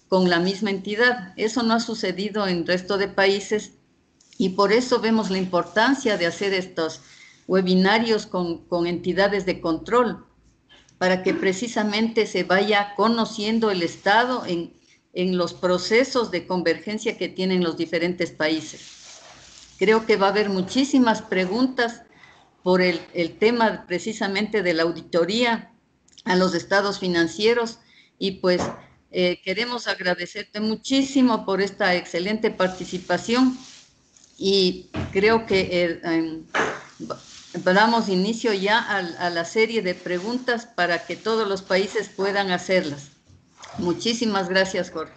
S1: con la misma entidad. Eso no ha sucedido en el resto de países y por eso vemos la importancia de hacer estos webinarios con entidades de control, para que precisamente se vaya conociendo el Estado en los procesos de convergencia que tienen los diferentes países. Creo que va a haber muchísimas preguntas por el tema precisamente de la auditoría a los estados financieros y pues queremos agradecerte muchísimo por esta excelente participación y creo que damos inicio ya a la serie de preguntas para que todos los países puedan hacerlas. Muchísimas gracias, Jorge.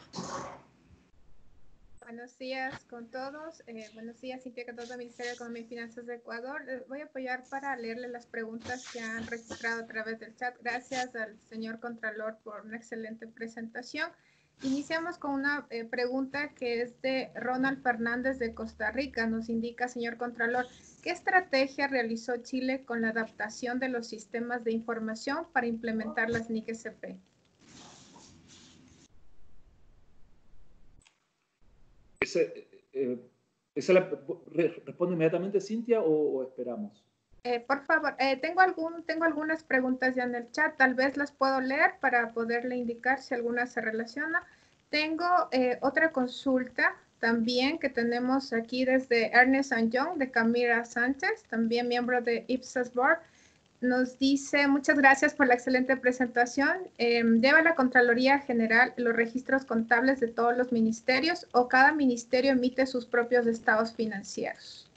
S2: Buenos días con todos. Buenos días, Cintia Catoto, del Ministerio de Economía y Finanzas de Ecuador. Les voy a apoyar para leerle las preguntas que han registrado a través del chat. Gracias al señor Contralor por una excelente presentación. Iniciamos con una pregunta que es de Ronald Fernández de Costa Rica. Nos indica, señor Contralor, ¿qué estrategia realizó Chile con la adaptación de los sistemas de información para implementar las NIC-SP?
S3: ¿Responde inmediatamente Cintia o esperamos?
S2: Por favor, tengo algunas preguntas ya en el chat, tal vez las puedo leer para poderle indicar si alguna se relaciona. Tengo otra consulta también que tenemos aquí desde Ernest & Young, de Camila Sánchez, también miembro de Ipsos Board. Nos dice, muchas gracias por la excelente presentación. ¿Lleva la Contraloría General los registros contables de todos los ministerios o cada ministerio emite sus propios estados financieros?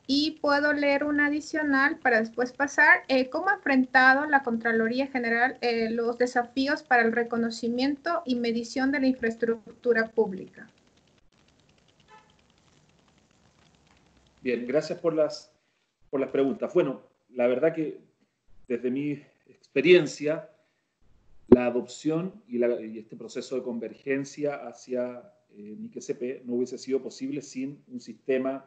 S2: Y puedo leer una adicional para después pasar. ¿Cómo ha enfrentado la Contraloría General los desafíos para el reconocimiento y medición de la infraestructura pública?
S3: Bien, gracias por las preguntas. Bueno, la verdad que desde mi experiencia, la adopción y este proceso de convergencia hacia NIC-SP no hubiese sido posible sin un sistema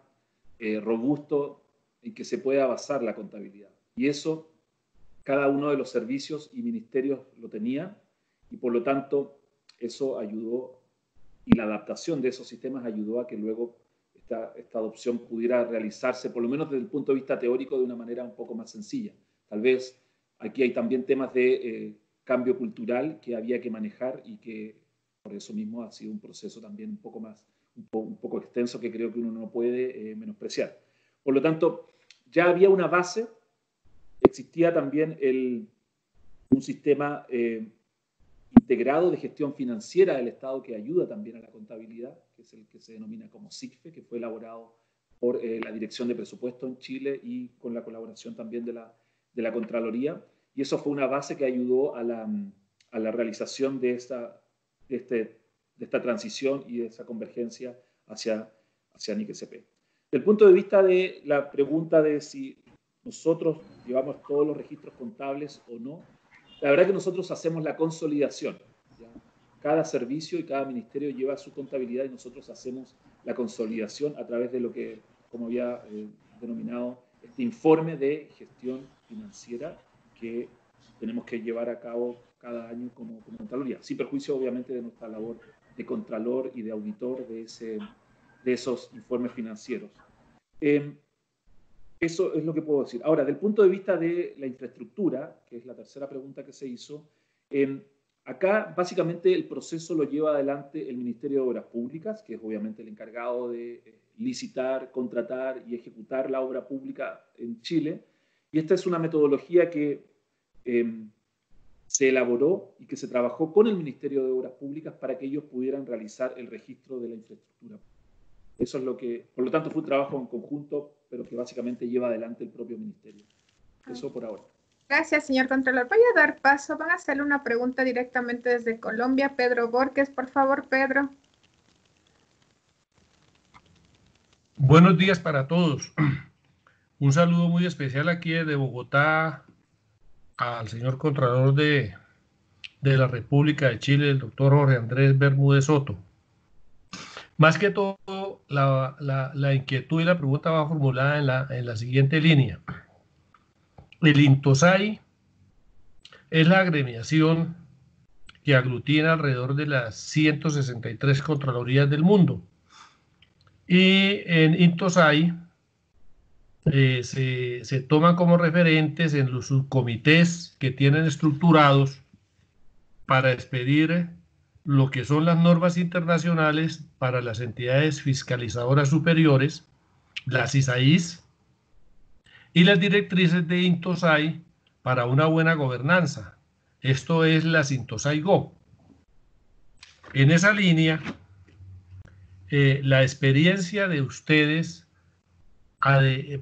S3: robusto en que se pueda basar la contabilidad. Y eso cada uno de los servicios y ministerios lo tenía, y por lo tanto eso ayudó, y la adaptación de esos sistemas ayudó a que luego esta adopción pudiera realizarse, por lo menos desde el punto de vista teórico, de una manera un poco más sencilla. Tal vez aquí hay también temas de cambio cultural que había que manejar y que por eso mismo ha sido un proceso también un poco extenso que creo que uno no puede menospreciar. Por lo tanto, ya había una base, existía también un sistema integrado de gestión financiera del Estado que ayuda también a la contabilidad, que es el que se denomina como SICFE, que fue elaborado por la Dirección de Presupuesto en Chile y con la colaboración también de la Contraloría. Y eso fue una base que ayudó a la realización de esta transición y de esa convergencia hacia NIC-SP. Desde el punto de vista de la pregunta de si nosotros llevamos todos los registros contables o no, la verdad que nosotros hacemos la consolidación, ¿ya? Cada servicio y cada ministerio lleva su contabilidad y nosotros hacemos la consolidación a través de lo que, como había denominado, este informe de gestión financiera que tenemos que llevar a cabo cada año como Contraloría, sin perjuicio obviamente de nuestra labor de contralor y de auditor de esos informes financieros. Eso es lo que puedo decir. Ahora, del punto de vista de la infraestructura, que es la tercera pregunta que se hizo, acá básicamente el proceso lo lleva adelante el Ministerio de Obras Públicas, que es obviamente el encargado de licitar, contratar y ejecutar la obra pública en Chile. Y esta es una metodología que se elaboró y que se trabajó con el Ministerio de Obras Públicas para que ellos pudieran realizar el registro de la infraestructura. Eso es lo que, por lo tanto, fue un trabajo en conjunto, pero que básicamente lleva adelante el propio ministerio. Eso por ahora.
S2: Gracias, señor Contralor. Voy a dar paso. Van a hacerle una pregunta directamente desde Colombia. Pedro Borges, por favor, Pedro.
S4: Buenos días para todos. Un saludo muy especial aquí desde Bogotá al señor Contralor de la República de Chile, el doctor Jorge Andrés Bermúdez Soto. Más que todo, la inquietud y la pregunta va formulada en la siguiente línea. El INTOSAI es la agremiación que aglutina alrededor de las 163 Contralorías del mundo. Y en INTOSAI se toman como referentes en los subcomités que tienen estructurados para expedir lo que son las normas internacionales para las entidades fiscalizadoras superiores, las ISAIs, y las directrices de INTOSAI para una buena gobernanza. Esto es las INTOSAI-GO. En esa línea, la experiencia de ustedes,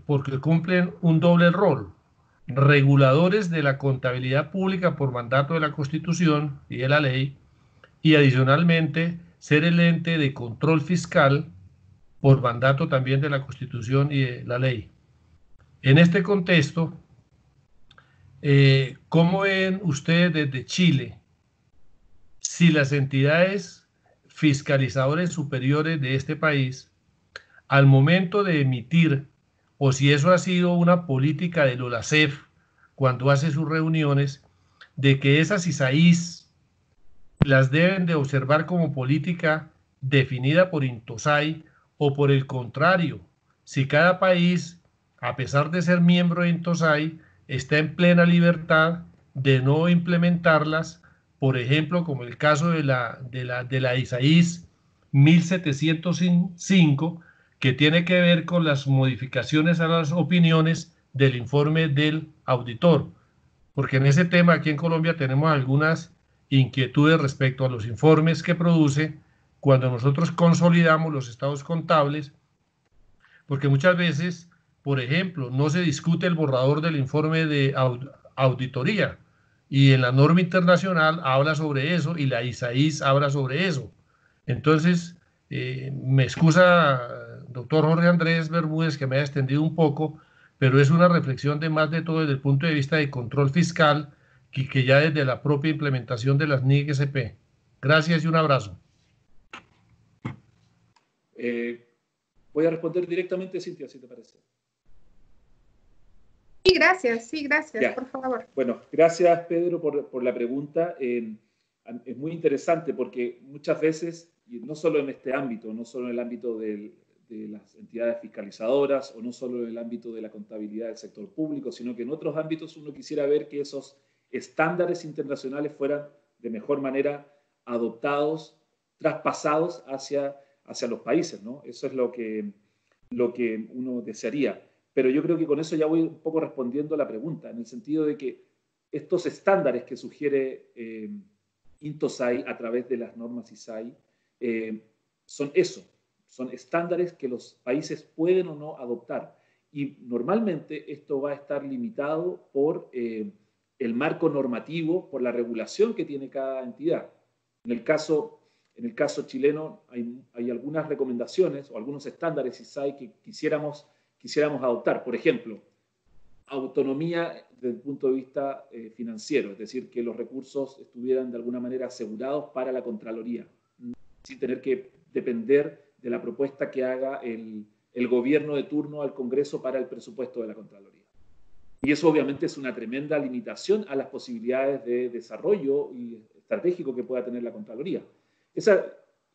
S4: porque cumplen un doble rol, reguladores de la contabilidad pública por mandato de la Constitución y de la ley, y adicionalmente ser el ente de control fiscal por mandato también de la Constitución y de la ley. En este contexto, ¿cómo ven ustedes desde Chile si las entidades fiscalizadoras superiores de este país, al momento de emitir, o si eso ha sido una política del OLACEF cuando hace sus reuniones, de que esas ISAIs las deben de observar como política definida por INTOSAI, o por el contrario, si cada país, a pesar de ser miembro de INTOSAI, está en plena libertad de no implementarlas por ejemplo, como el caso de la ISAIS 1705, que tiene que ver con las modificaciones a las opiniones del informe del auditor, porque en ese tema aquí en Colombia tenemos algunas inquietudes respecto a los informes que produce cuando nosotros consolidamos los estados contables, porque muchas veces, por ejemplo, no se discute el borrador del informe de auditoría, y en la norma internacional habla sobre eso y la ISAIS habla sobre eso. Entonces, me excusa, doctor Jorge Andrés Bermúdez, que me haya extendido un poco, pero es una reflexión de más de todo desde el punto de vista de control fiscal, que ya desde la propia implementación de las NIC-SP. Gracias y un abrazo.
S3: Voy a responder directamente, Cintia, si te parece.
S2: Sí, gracias, ya. Por favor.
S3: Bueno, gracias, Pedro, por la pregunta. Es muy interesante porque muchas veces, y no solo en este ámbito, no solo en el ámbito de las entidades fiscalizadoras o no solo en el ámbito de la contabilidad del sector público, sino que en otros ámbitos uno quisiera ver que esos estándares internacionales fueran de mejor manera adoptados, traspasados hacia los países, ¿no? Eso es lo que uno desearía. Pero yo creo que con eso ya voy un poco respondiendo a la pregunta, en el sentido de que estos estándares que sugiere Intosai a través de las normas ISAI son eso, son estándares que los países pueden o no adoptar. Y normalmente esto va a estar limitado por el marco normativo, por la regulación que tiene cada entidad. En el caso chileno hay algunas recomendaciones o algunos estándares ISAI que quisiéramos adoptar. Por ejemplo, autonomía desde el punto de vista financiero, es decir, que los recursos estuvieran de alguna manera asegurados para la Contraloría, sin tener que depender de la propuesta que haga el gobierno de turno al Congreso para el presupuesto de la Contraloría. Y eso obviamente es una tremenda limitación a las posibilidades de desarrollo y estratégico que pueda tener la Contraloría.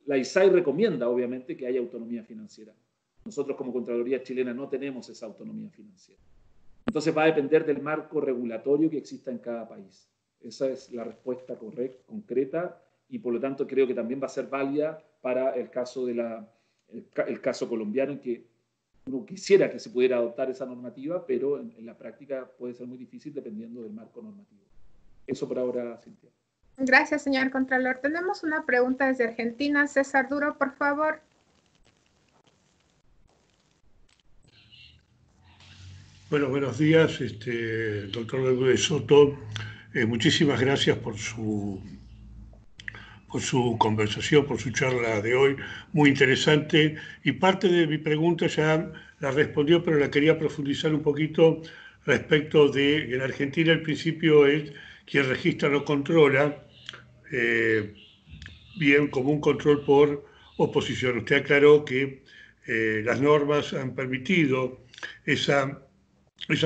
S3: La ISAI recomienda obviamente que haya autonomía financiera. Nosotros como Contraloría chilena no tenemos esa autonomía financiera. Entonces va a depender del marco regulatorio que exista en cada país. Esa es la respuesta correcta, concreta, y por lo tanto creo que también va a ser válida para el caso el caso colombiano, en que uno quisiera que se pudiera adoptar esa normativa, pero en la práctica puede ser muy difícil dependiendo del marco normativo. Eso por ahora, Cintia.
S2: Gracias, señor Contralor. Tenemos una pregunta desde Argentina. César Duro, por favor.
S5: Bueno, buenos días, doctor Bermúdez Soto. Muchísimas gracias por su conversación, por su charla de hoy, muy interesante. Y parte de mi pregunta ya la respondió, pero la quería profundizar un poquito respecto de que en Argentina el principio es quien registra no controla, bien como un control por oposición. Usted aclaró que las normas han permitido esa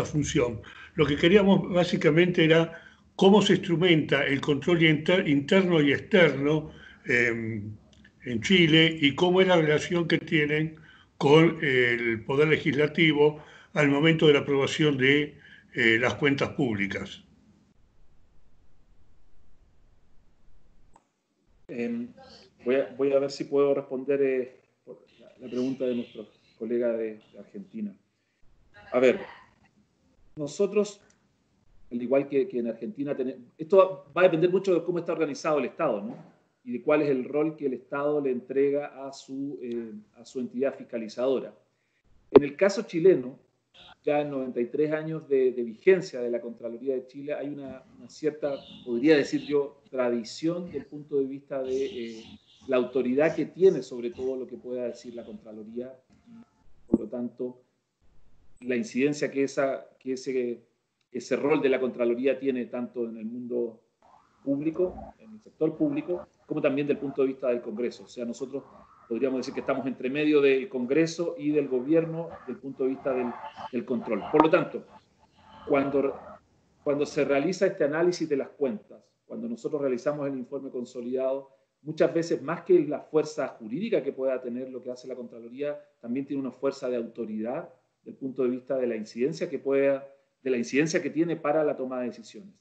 S5: función. Lo que queríamos básicamente era cómo se instrumenta el control interno y externo en Chile y cómo es la relación que tienen con el Poder Legislativo al momento de la aprobación de las cuentas públicas.
S3: Voy a ver si puedo responder la pregunta de nuestro colega de Argentina. A ver, nosotros, al igual que en Argentina, esto va a depender mucho de cómo está organizado el Estado, ¿no? Y de cuál es el rol que el Estado le entrega a su entidad fiscalizadora. En el caso chileno, ya en 93 años de vigencia de la Contraloría de Chile, hay una cierta, podría decir yo, tradición desde el punto de vista de la autoridad que tiene sobre todo lo que pueda decir la Contraloría. Por lo tanto, la incidencia que ese rol de la Contraloría tiene tanto en el mundo público, en el sector público, como también del punto de vista del Congreso. O sea, nosotros podríamos decir que estamos entre medio del Congreso y del gobierno desde el punto de vista del control. Por lo tanto, cuando se realiza este análisis de las cuentas, cuando nosotros realizamos el informe consolidado, muchas veces más que la fuerza jurídica que pueda tener lo que hace la Contraloría, también tiene una fuerza de autoridad desde el punto de vista de la incidencia que tiene para la toma de decisiones.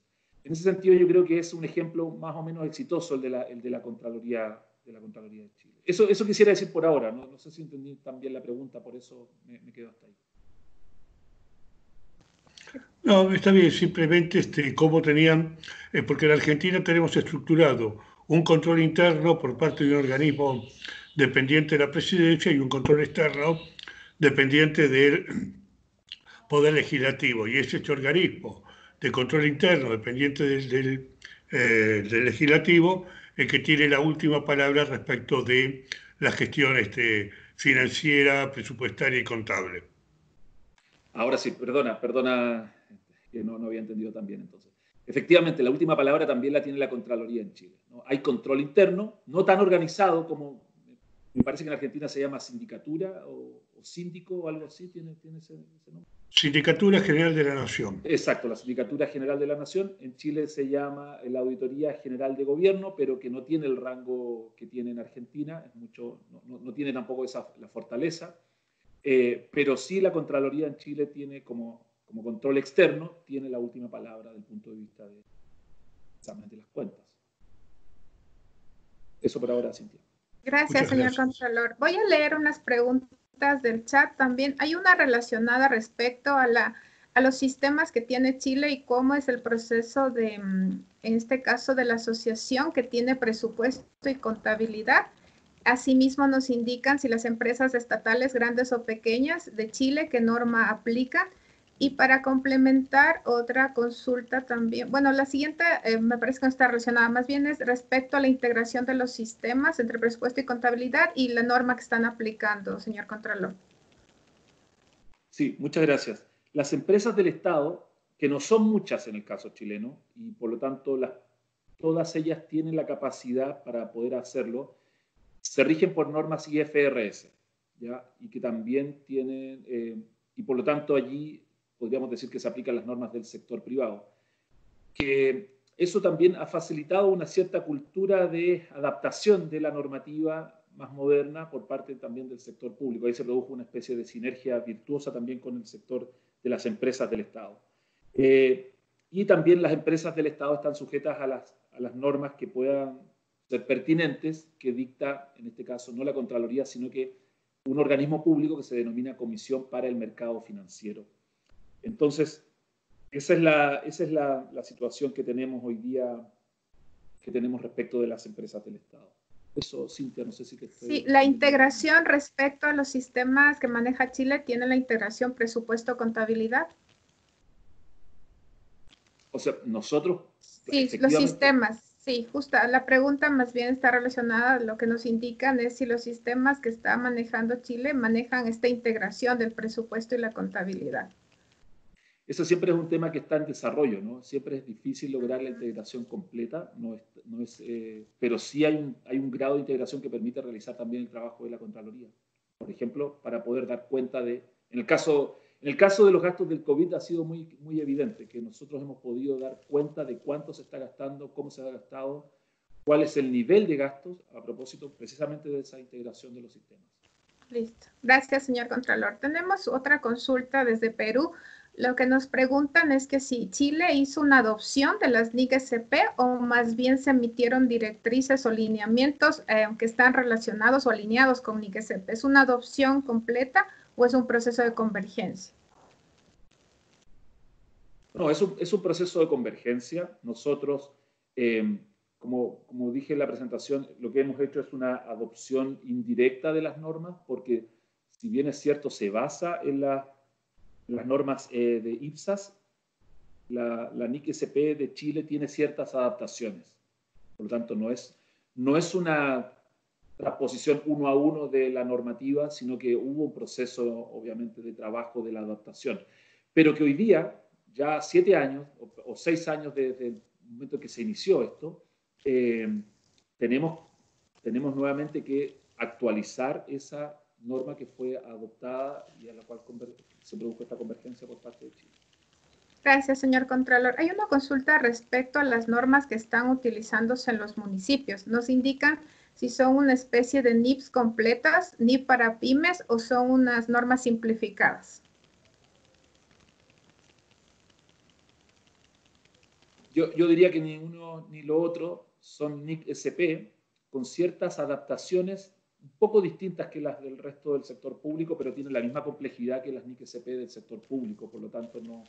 S3: En ese sentido, yo creo que es un ejemplo más o menos exitoso el de la Contraloría de Chile. Eso quisiera decir por ahora, no sé si entendí tan bien la pregunta, por eso me quedo hasta ahí.
S5: No, está bien, simplemente cómo tenían, porque en Argentina tenemos estructurado un control interno por parte de un organismo dependiente de la presidencia y un control externo dependiente del Poder Legislativo. Y es este organismo de control interno dependiente del Legislativo el que tiene la última palabra respecto de la gestión financiera, presupuestaria y contable.
S3: Ahora sí, perdona, que no había entendido tan bien entonces. Efectivamente, la última palabra también la tiene la Contraloría en Chile, ¿no? Hay control interno, no tan organizado como, me parece que en Argentina se llama sindicatura o síndico o algo así, ¿tiene ese nombre?
S5: Sindicatura General de la Nación.
S3: Exacto, la Sindicatura General de la Nación. En Chile se llama la Auditoría General de Gobierno, pero que no tiene el rango que tiene en Argentina, no tiene tampoco la fortaleza. Pero sí la Contraloría en Chile tiene como control externo, tiene la última palabra desde el punto de vista de examen de las cuentas. Eso por ahora, Cintia.
S2: Gracias, señor Contralor. Voy a leer unas preguntas del chat también. Hay una relacionada respecto a los sistemas que tiene Chile y cómo es el proceso de, en este caso, de la asociación que tiene presupuesto y contabilidad. Asimismo, nos indican si las empresas estatales, grandes o pequeñas, de Chile, qué norma aplican. Y para complementar, otra consulta también. Bueno, la siguiente me parece que no está relacionada, más bien es respecto a la integración de los sistemas entre presupuesto y contabilidad y la norma que están aplicando, señor Contralor.
S3: Sí, muchas gracias. Las empresas del Estado, que no son muchas en el caso chileno, y por lo tanto todas ellas tienen la capacidad para poder hacerlo, se rigen por normas IFRS, ¿ya? Y que también tienen, y por lo tanto allí podríamos decir que se aplican las normas del sector privado. Que eso también ha facilitado una cierta cultura de adaptación de la normativa más moderna por parte también del sector público. Ahí se produjo una especie de sinergia virtuosa también con el sector de las empresas del Estado. Y también las empresas del Estado están sujetas a las normas que puedan ser pertinentes, que dicta, en este caso, no la Contraloría, sino que un organismo público que se denomina Comisión para el Mercado Financiero. Entonces, esa es la situación que tenemos hoy día, que tenemos respecto de las empresas del Estado. Eso, Cintia, no sé si te estoy...
S2: Sí, la integración respecto a los sistemas que maneja Chile, ¿tiene la integración presupuesto-contabilidad?
S3: O sea, nosotros...
S2: Sí, los sistemas. Sí, justo. La pregunta más bien está relacionada, lo que nos indican es si los sistemas que está manejando Chile manejan esta integración del presupuesto y la contabilidad.
S3: Eso siempre es un tema que está en desarrollo, ¿no? Siempre es difícil lograr la integración completa, pero sí hay un grado de integración que permite realizar también el trabajo de la Contraloría. Por ejemplo, para poder dar cuenta de... En el caso de los gastos del COVID ha sido muy, muy evidente que nosotros hemos podido dar cuenta de cuánto se está gastando, cómo se ha gastado, cuál es el nivel de gastos a propósito precisamente de esa integración de los sistemas.
S2: Listo. Gracias, señor Contralor. Tenemos otra consulta desde Perú. Lo que nos preguntan es que si Chile hizo una adopción de las NIC-SP o más bien se emitieron directrices o lineamientos que están relacionados o alineados con NIC-SP. ¿Es una adopción completa o es un proceso de convergencia?
S3: No, es un proceso de convergencia. Nosotros, como dije en la presentación, lo que hemos hecho es una adopción indirecta de las normas, porque si bien es cierto, se basa en las normas de IPSAS, la NIC-SP de Chile tiene ciertas adaptaciones. Por lo tanto, no es una transposición uno a uno de la normativa, sino que hubo un proceso, obviamente, de trabajo de la adaptación. Pero que hoy día, ya 7 años o 6 años desde el momento que se inició esto, tenemos nuevamente que actualizar esa norma que fue adoptada y a la cual se produjo esta convergencia por parte de Chile.
S2: Gracias, señor Contralor. Hay una consulta respecto a las normas que están utilizándose en los municipios. Nos indican si son una especie de NIPs completas, NIP para pymes o son unas normas simplificadas.
S3: Yo diría que ni uno ni lo otro son NIC-SP, con ciertas adaptaciones un poco distintas que las del resto del sector público, pero tienen la misma complejidad que las NIC-SP del sector público. Por lo tanto, no,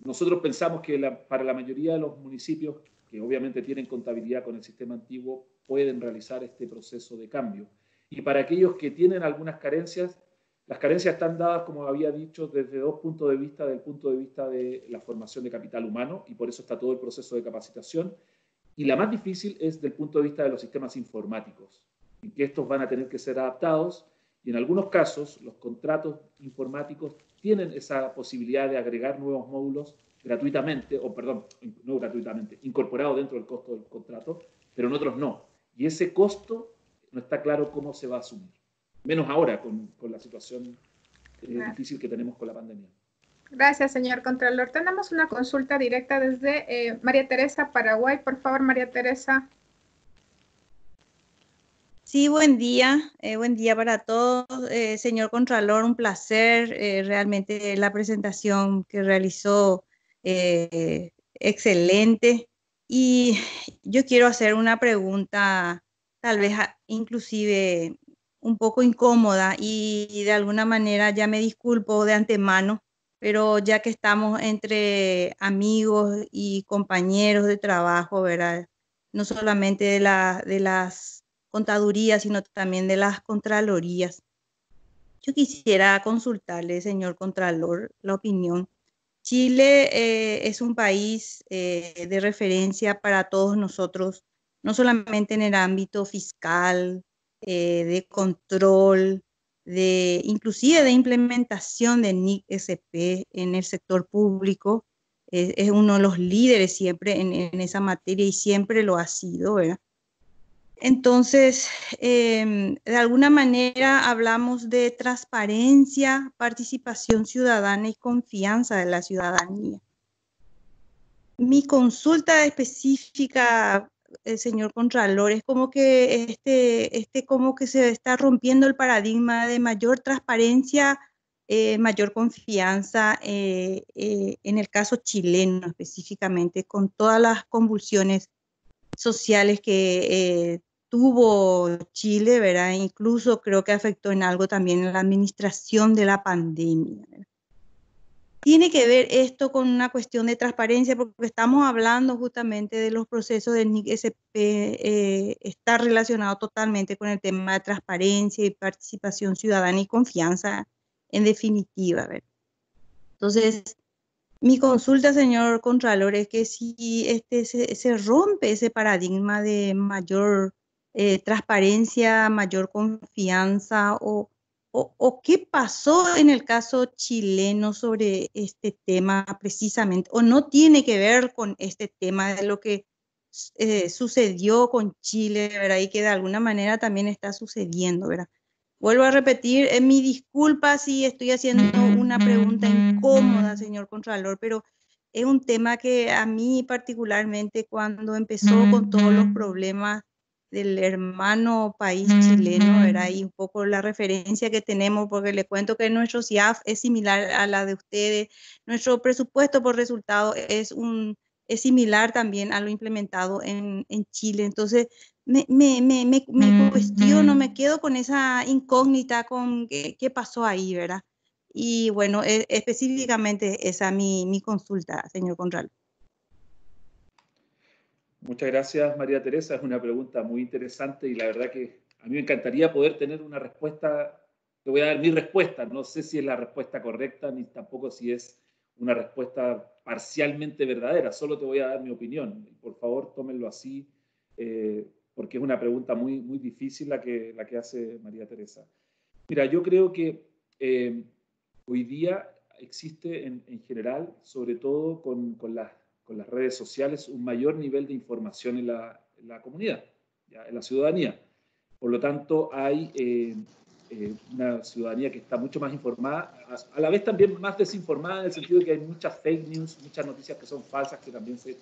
S3: nosotros pensamos que para la mayoría de los municipios, que obviamente tienen contabilidad con el sistema antiguo, pueden realizar este proceso de cambio. Y para aquellos que tienen algunas carencias, las carencias están dadas, como había dicho, desde dos puntos de vista, del punto de vista de la formación de capital humano, y por eso está todo el proceso de capacitación. Y la más difícil es del punto de vista de los sistemas informáticos, en que estos van a tener que ser adaptados, y en algunos casos los contratos informáticos tienen esa posibilidad de agregar nuevos módulos gratuitamente, o perdón, no gratuitamente, incorporado dentro del costo del contrato, pero en otros no. Y ese costo no está claro cómo se va a asumir. Menos ahora con la situación difícil que tenemos con la pandemia.
S2: Gracias, señor Contralor. Tenemos una consulta directa desde María Teresa, Paraguay. Por favor, María Teresa.
S6: Sí, buen día para todos. Señor Contralor, un placer. Realmente la presentación que realizó, excelente. Y yo quiero hacer una pregunta, tal vez inclusive un poco incómoda, y de alguna manera ya me disculpo de antemano, pero ya que estamos entre amigos y compañeros de trabajo, ¿verdad? No solamente de las contadurías, sino también de las contralorías. Yo quisiera consultarle, señor Contralor, la opinión. Chile es un país de referencia para todos nosotros, no solamente en el ámbito fiscal, de control, inclusive de implementación de NIC-SP en el sector público. Es uno de los líderes siempre en esa materia, y siempre lo ha sido, ¿verdad? Entonces, de alguna manera hablamos de transparencia, participación ciudadana y confianza de la ciudadanía. Mi consulta específica, señor Contralor, es como que como que se está rompiendo el paradigma de mayor transparencia, mayor confianza, en el caso chileno específicamente, con todas las convulsiones sociales que tuvo Chile, ¿verdad? Incluso creo que afectó en algo también en la administración de la pandemia, ¿verdad? Tiene que ver esto con una cuestión de transparencia, porque estamos hablando justamente de los procesos del NIC-SP, está relacionado totalmente con el tema de transparencia y participación ciudadana y confianza, en definitiva, ¿verdad? Entonces, mi consulta, señor Contralor, es que si se rompe ese paradigma de mayor transparencia, mayor confianza, o qué pasó en el caso chileno sobre este tema precisamente, o no tiene que ver con este tema de lo que sucedió con Chile, ¿verdad? Y que de alguna manera también está sucediendo, ¿verdad? Vuelvo a repetir, mi disculpa si estoy haciendo una pregunta incómoda, señor Contralor, pero es un tema que a mí particularmente, cuando empezó con todos los problemas del hermano país chileno, era ahí un poco la referencia que tenemos, porque le cuento que nuestro CIAF es similar a la de ustedes, nuestro presupuesto por resultado es similar también a lo implementado en Chile. Entonces, me cuestiono, me quedo con esa incógnita con qué pasó ahí, ¿verdad? Y bueno, específicamente esa es mi consulta, señor Contralor.
S3: Muchas gracias, María Teresa. Es una pregunta muy interesante y la verdad que a mí me encantaría poder tener una respuesta. Te voy a dar mi respuesta. No sé si es la respuesta correcta ni tampoco si es una respuesta parcialmente verdadera. Solo te voy a dar mi opinión. Por favor, tómenlo así, porque es una pregunta muy, muy difícil la que hace María Teresa. Mira, yo creo que hoy día existe en general, sobre todo con las redes sociales, un mayor nivel de información en la comunidad, ¿ya? En la ciudadanía. Por lo tanto, hay una ciudadanía que está mucho más informada, a la vez también más desinformada, en el sentido de que hay muchas fake news, muchas noticias que son falsas, que también se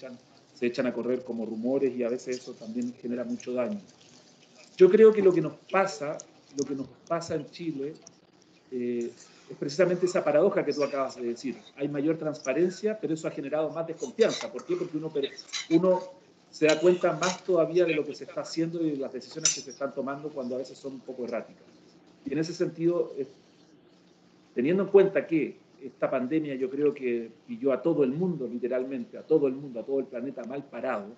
S3: echan a correr como rumores, y a veces eso también genera mucho daño. Yo creo que lo que nos pasa en Chile es precisamente esa paradoja que tú acabas de decir. Hay mayor transparencia, pero eso ha generado más desconfianza. ¿Por qué? Porque uno se da cuenta más todavía de lo que se está haciendo y de las decisiones que se están tomando cuando a veces son un poco erráticas. Y en ese sentido, teniendo en cuenta que esta pandemia yo creo que pilló a todo el mundo, literalmente, a todo el mundo, a todo el planeta mal parado,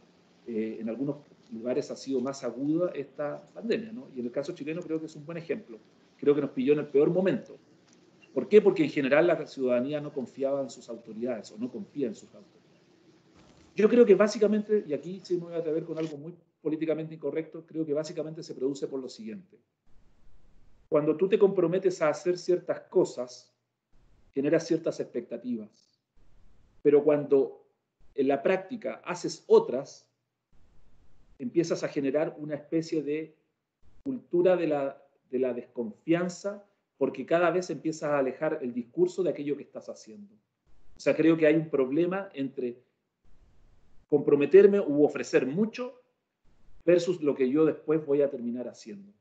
S3: en algunos lugares ha sido más aguda esta pandemia, ¿no? Y en el caso chileno creo que es un buen ejemplo. Creo que nos pilló en el peor momento. ¿Por qué? Porque en general la ciudadanía no confiaba en sus autoridades o no confía en sus autoridades. Yo creo que básicamente, y aquí sí me voy a atrever con algo muy políticamente incorrecto, creo que básicamente se produce por lo siguiente. Cuando tú te comprometes a hacer ciertas cosas, generas ciertas expectativas. Pero cuando en la práctica haces otras, empiezas a generar una especie de cultura de la desconfianza, porque cada vez empiezas a alejar el discurso de aquello que estás haciendo. O sea, creo que hay un problema entre comprometerme u ofrecer mucho versus lo que yo después voy a terminar haciendo.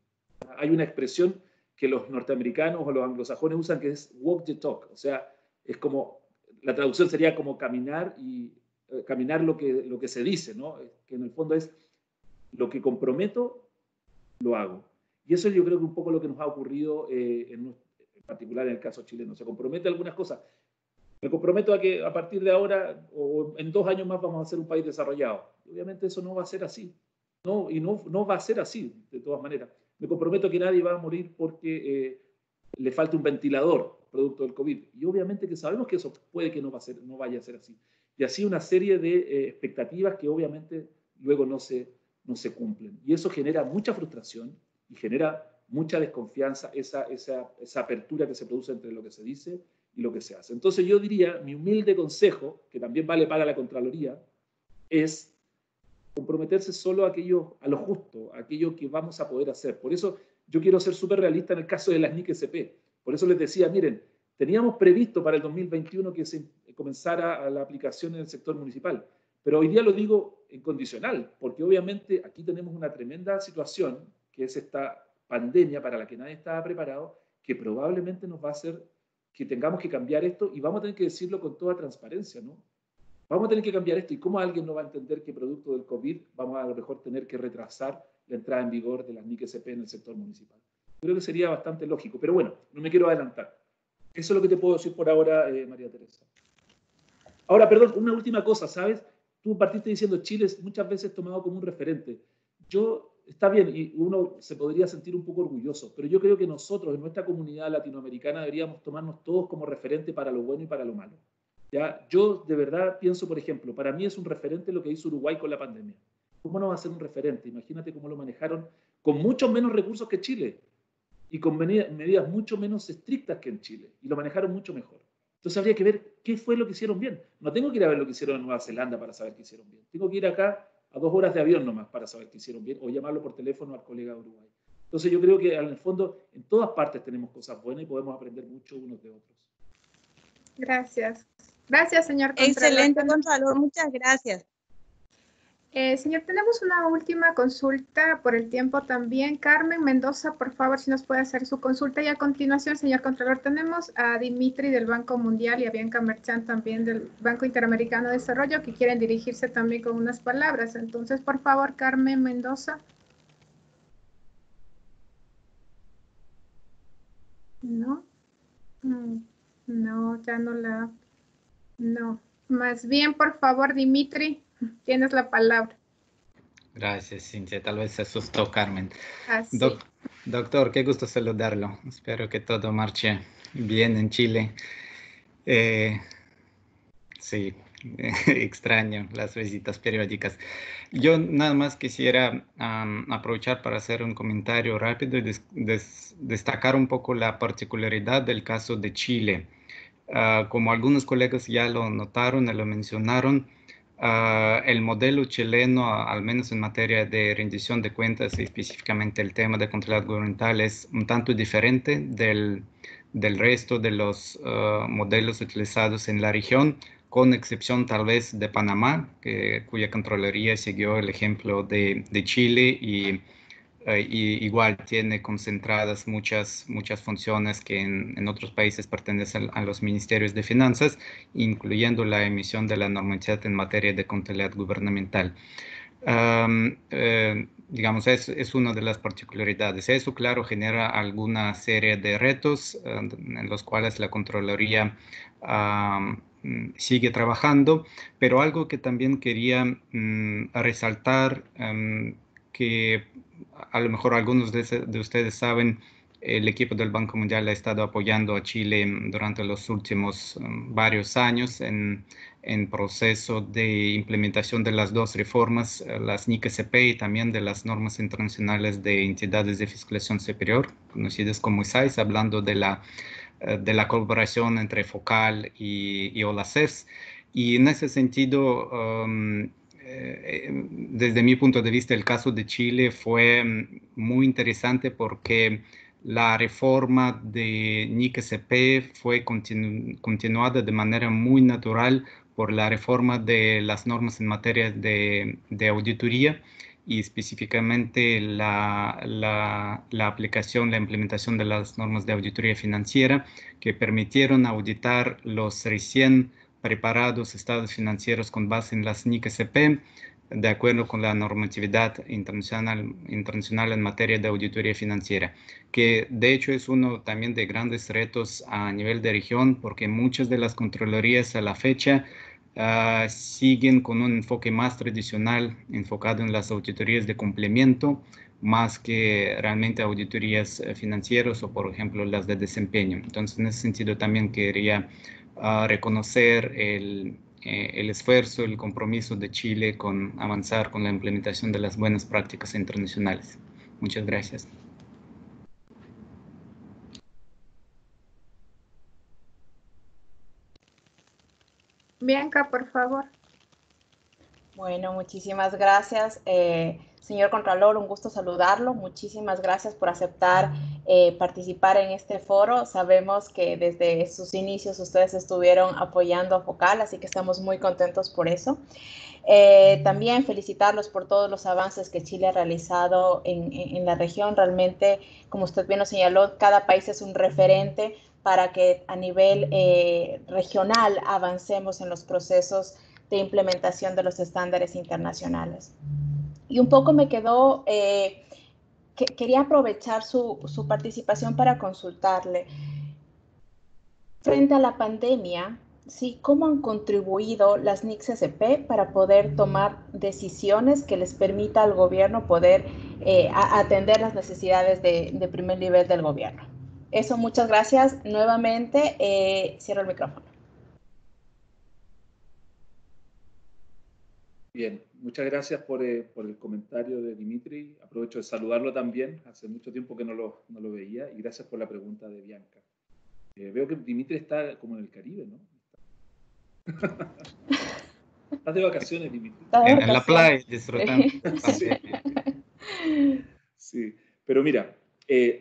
S3: Hay una expresión que los norteamericanos o los anglosajones usan que es walk the talk, o sea, es como, la traducción sería como caminar lo que se dice, ¿no? Que en el fondo es lo que comprometo, lo hago. Y eso yo creo que un poco lo que nos ha ocurrido en particular en el caso chileno. Se compromete a algunas cosas. Me comprometo a que a partir de ahora o en 2 años más vamos a ser un país desarrollado. Y obviamente eso no va a ser así. No, y no va a ser así, de todas maneras. Me comprometo a que nadie va a morir porque le falte un ventilador producto del COVID. Y obviamente que sabemos que eso puede que no vaya a ser así. Y así una serie de expectativas que obviamente luego no se cumplen. Y eso genera mucha frustración y genera mucha desconfianza, esa apertura que se produce entre lo que se dice y lo que se hace. Entonces yo diría, mi humilde consejo, que también vale para la Contraloría, es comprometerse solo a lo justo, a aquello que vamos a poder hacer. Por eso yo quiero ser súper realista en el caso de las NIC-SP. Por eso les decía, miren, teníamos previsto para el 2021 que se comenzara la aplicación en el sector municipal, pero hoy día lo digo en condicional, porque obviamente aquí tenemos una tremenda situación, que es esta pandemia para la que nadie estaba preparado, que probablemente nos va a hacer que tengamos que cambiar esto y vamos a tener que decirlo con toda transparencia, ¿no? Vamos a tener que cambiar esto y cómo alguien no va a entender que producto del COVID vamos a lo mejor tener que retrasar la entrada en vigor de las NIC-SP en el sector municipal. Creo que sería bastante lógico, pero bueno, no me quiero adelantar. Eso es lo que te puedo decir por ahora, María Teresa. Ahora, perdón, una última cosa, ¿sabes? Tú partiste diciendo Chile es muchas veces tomado como un referente. Está bien, y uno se podría sentir un poco orgulloso, pero yo creo que nosotros, en nuestra comunidad latinoamericana, deberíamos tomarnos todos como referente para lo bueno y para lo malo. ¿Ya? Yo de verdad pienso, por ejemplo, para mí es un referente lo que hizo Uruguay con la pandemia. ¿Cómo no va a ser un referente? Imagínate cómo lo manejaron con muchos menos recursos que Chile y con medidas mucho menos estrictas que en Chile, y lo manejaron mucho mejor. Entonces habría que ver qué fue lo que hicieron bien. No tengo que ir a ver lo que hicieron en Nueva Zelanda para saber qué hicieron bien. Tengo que ir acá a 2 horas de avión nomás para saber qué hicieron bien o llamarlo por teléfono al colega de Uruguay. Entonces yo creo que en el fondo en todas partes tenemos cosas buenas y podemos aprender mucho unos de otros.
S2: Gracias. Gracias, señor Contralor.
S6: Excelente, Contralor. Muchas gracias.
S2: Señor, tenemos una última consulta por el tiempo también. Carmen Mendoza, por favor, si nos puede hacer su consulta. Y a continuación, señor Contralor, tenemos a Dimitri del Banco Mundial y a Bianca Merchant también del Banco Interamericano de Desarrollo que quieren dirigirse también con unas palabras. Entonces, por favor, Carmen Mendoza. ¿No? No, ya no la... No. Más bien, por favor, Dimitri. Tienes la palabra.
S7: Gracias, Cintia. Tal vez se asustó Carmen.
S2: Así.
S7: Doctor, qué gusto saludarlo. Espero que todo marche bien en Chile. Sí, extraño las visitas periódicas. Yo nada más quisiera aprovechar para hacer un comentario rápido y destacar un poco la particularidad del caso de Chile. Como algunos colegas ya lo notaron y lo mencionaron, el modelo chileno, al menos en materia de rendición de cuentas y específicamente el tema de control gubernamental, es un tanto diferente del resto de los modelos utilizados en la región, con excepción tal vez de Panamá, cuya Contraloría siguió el ejemplo de Chile y y igual tiene concentradas muchas funciones que en otros países pertenecen a los ministerios de finanzas, incluyendo la emisión de la normatividad en materia de contabilidad gubernamental. Digamos, es una de las particularidades. Eso, claro, genera alguna serie de retos en los cuales la Contraloría sigue trabajando, pero algo que también quería resaltar, que a lo mejor algunos de ustedes saben, el equipo del Banco Mundial ha estado apoyando a Chile durante los últimos varios años en proceso de implementación de las dos reformas, las NIC-SP y también de las normas internacionales de entidades de fiscalización superior, conocidas como ISAIS, hablando de la colaboración entre FOCAL y OLACERS. Y en ese sentido, desde mi punto de vista, el caso de Chile fue muy interesante porque la reforma de NIC-SP fue continuada de manera muy natural por la reforma de las normas en materia de auditoría y específicamente la aplicación, la implementación de las normas de auditoría financiera que permitieron auditar los recién preparados estados financieros con base en las NIC-SP, de acuerdo con la normatividad internacional en materia de auditoría financiera, que de hecho es uno también de grandes retos a nivel de región, porque muchas de las contralorías a la fecha siguen con un enfoque más tradicional, enfocado en las auditorías de cumplimiento, más que realmente auditorías financieras o, por ejemplo, las de desempeño. Entonces, en ese sentido también quería reconocer el esfuerzo, el compromiso de Chile con avanzar con la implementación de las buenas prácticas internacionales. Muchas gracias.
S2: Bianca, por favor.
S8: Bueno, muchísimas gracias. Señor Contralor, un gusto saludarlo. Muchísimas gracias por aceptar participar en este foro. Sabemos que desde sus inicios ustedes estuvieron apoyando a FOCAL, así que estamos muy contentos por eso. También felicitarlos por todos los avances que Chile ha realizado en la región. Realmente, como usted bien lo señaló, cada país es un referente para que a nivel regional avancemos en los procesos de implementación de los estándares internacionales. Y un poco me quedó, quería aprovechar su participación para consultarle. Frente a la pandemia, ¿sí? ¿Cómo han contribuido las NIC-SP para poder tomar decisiones que les permita al gobierno poder atender las necesidades de primer nivel del gobierno? Eso, muchas gracias. Nuevamente, cierro el micrófono.
S3: Bien, muchas gracias por el comentario de Dimitri. Aprovecho de saludarlo también. Hace mucho tiempo que no lo veía. Y gracias por la pregunta de Bianca. Veo que Dimitri está como en el Caribe, ¿no? Estás de vacaciones, Dimitri.
S7: En la playa, disfrutando.
S3: Sí. Sí, pero mira,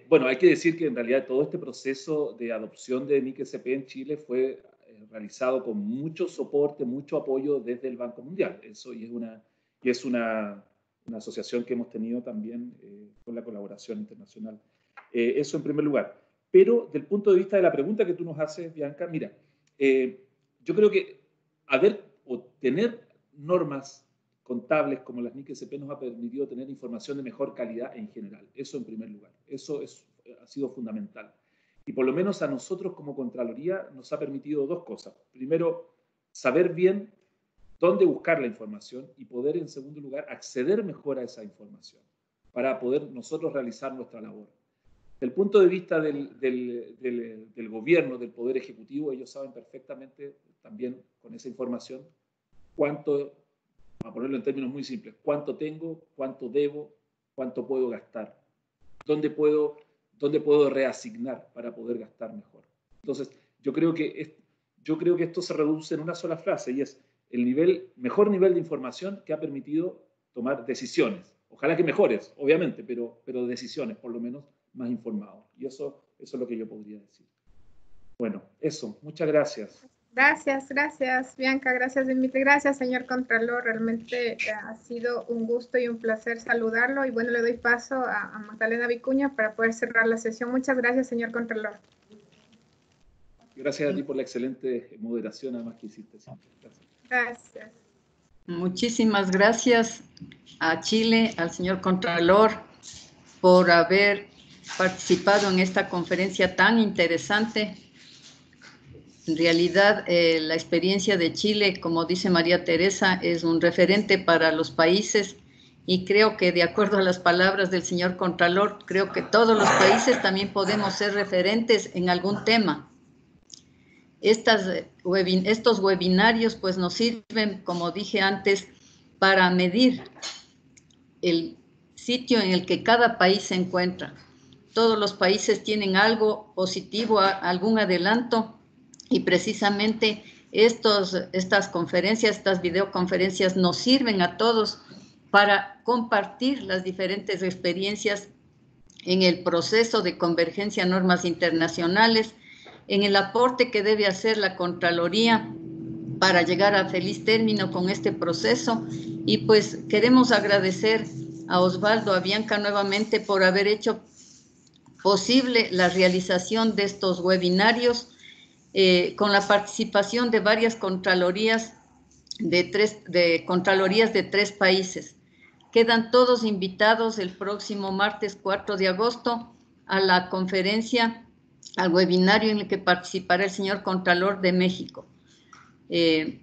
S3: bueno, hay que decir que en realidad todo este proceso de adopción de NIC-SP en Chile fue realizado con mucho soporte, mucho apoyo desde el Banco Mundial. Eso y es una asociación que hemos tenido también con la colaboración internacional. Eso en primer lugar. Pero del punto de vista de la pregunta que tú nos haces, Bianca, mira, yo creo que tener normas contables como las NIC-SP nos ha permitido tener información de mejor calidad en general. Eso en primer lugar. Eso ha sido fundamental. Y por lo menos a nosotros como Contraloría nos ha permitido dos cosas. Primero, saber bien dónde buscar la información y poder, en segundo lugar, acceder mejor a esa información para poder nosotros realizar nuestra labor. Desde el punto de vista del gobierno, del Poder Ejecutivo, ellos saben perfectamente también con esa información cuánto, a ponerlo en términos muy simples, cuánto tengo, cuánto debo, cuánto puedo gastar, dónde puedo reasignar para poder gastar mejor. Entonces, yo creo que esto se reduce en una sola frase y es el mejor nivel de información que ha permitido tomar decisiones. Ojalá que mejores, obviamente, pero decisiones, por lo menos, más informados. Y eso es lo que yo podría decir. Bueno, eso. Muchas gracias.
S2: Gracias, Bianca, gracias, Dimitri, gracias, señor Contralor. Realmente ha sido un gusto y un placer saludarlo. Y bueno, le doy paso a Magdalena Vicuña para poder cerrar la sesión. Muchas gracias, señor Contralor.
S3: Gracias a ti por la excelente moderación, además que hiciste siempre.
S2: Gracias.
S1: Muchísimas gracias a Chile, al señor Contralor, por haber participado en esta conferencia tan interesante. En realidad, la experiencia de Chile, como dice María Teresa, es un referente para los países y creo que, de acuerdo a las palabras del señor Contralor, creo que todos los países también podemos ser referentes en algún tema. Estos webinarios pues nos sirven, como dije antes, para medir el sitio en el que cada país se encuentra. Todos los países tienen algo positivo, algún adelanto, y precisamente estas conferencias, estas videoconferencias nos sirven a todos para compartir las diferentes experiencias en el proceso de convergencia a normas internacionales, en el aporte que debe hacer la Contraloría para llegar a feliz término con este proceso. Y pues queremos agradecer a Osvaldo, a Bianca nuevamente por haber hecho posible la realización de estos webinarios con la participación de varias contralorías de 3 países. Quedan todos invitados el próximo martes 4 de agosto a la conferencia, al webinario en el que participará el señor Contralor de México.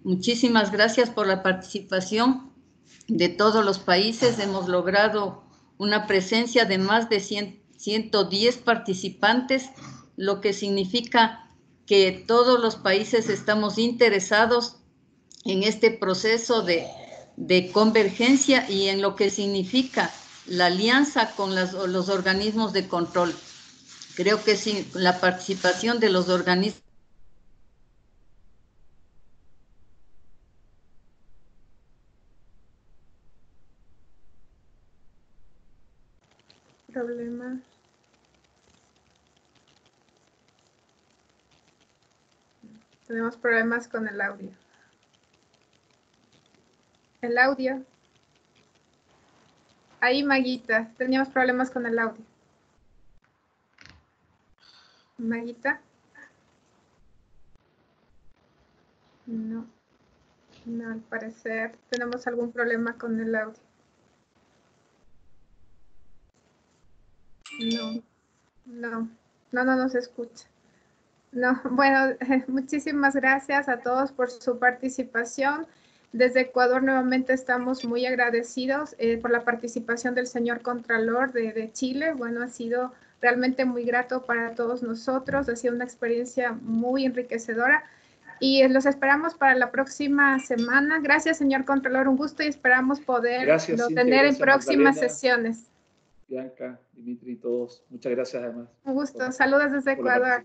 S1: Muchísimas gracias por la participación de todos los países. Hemos logrado una presencia de más de 110 participantes, lo que significa que todos los países estamos interesados en este proceso de convergencia y en lo que significa la alianza con los organismos de control. Creo que sin la participación de los organismos
S2: Problema. Tenemos problemas con el audio. El audio. Ahí, Maguita, teníamos problemas con el audio. Maguita. No, al parecer tenemos algún problema con el audio. No nos escucha. No, bueno, muchísimas gracias a todos por su participación. Desde Ecuador nuevamente estamos muy agradecidos por la participación del señor Contralor de Chile. Bueno, ha sido realmente muy grato para todos nosotros, ha sido una experiencia muy enriquecedora y los esperamos para la próxima semana. Gracias, señor Contralor, un gusto y esperamos poderlo tener en próximas sesiones.
S3: Bianca, Dimitri, todos, muchas gracias además.
S2: Un gusto, saludos desde Ecuador.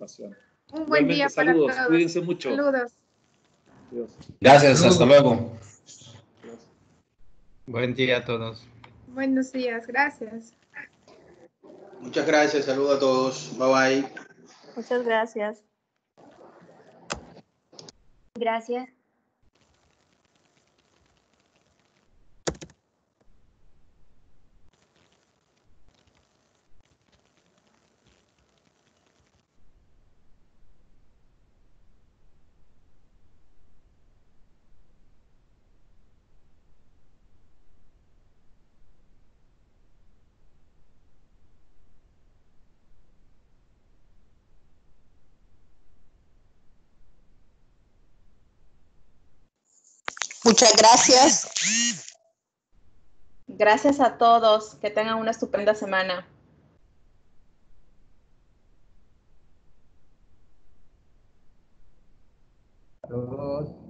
S2: Un buen día para todos.
S3: Cuídense mucho.
S2: Saludos.
S3: Adiós.
S9: Gracias, hasta luego.
S7: Buen día a todos.
S2: Buenos días, gracias.
S10: Muchas gracias, saludos a todos. Bye bye.
S11: Muchas gracias. Gracias.
S12: Muchas gracias.
S8: Gracias a todos. Que tengan una estupenda semana.
S13: Saludos.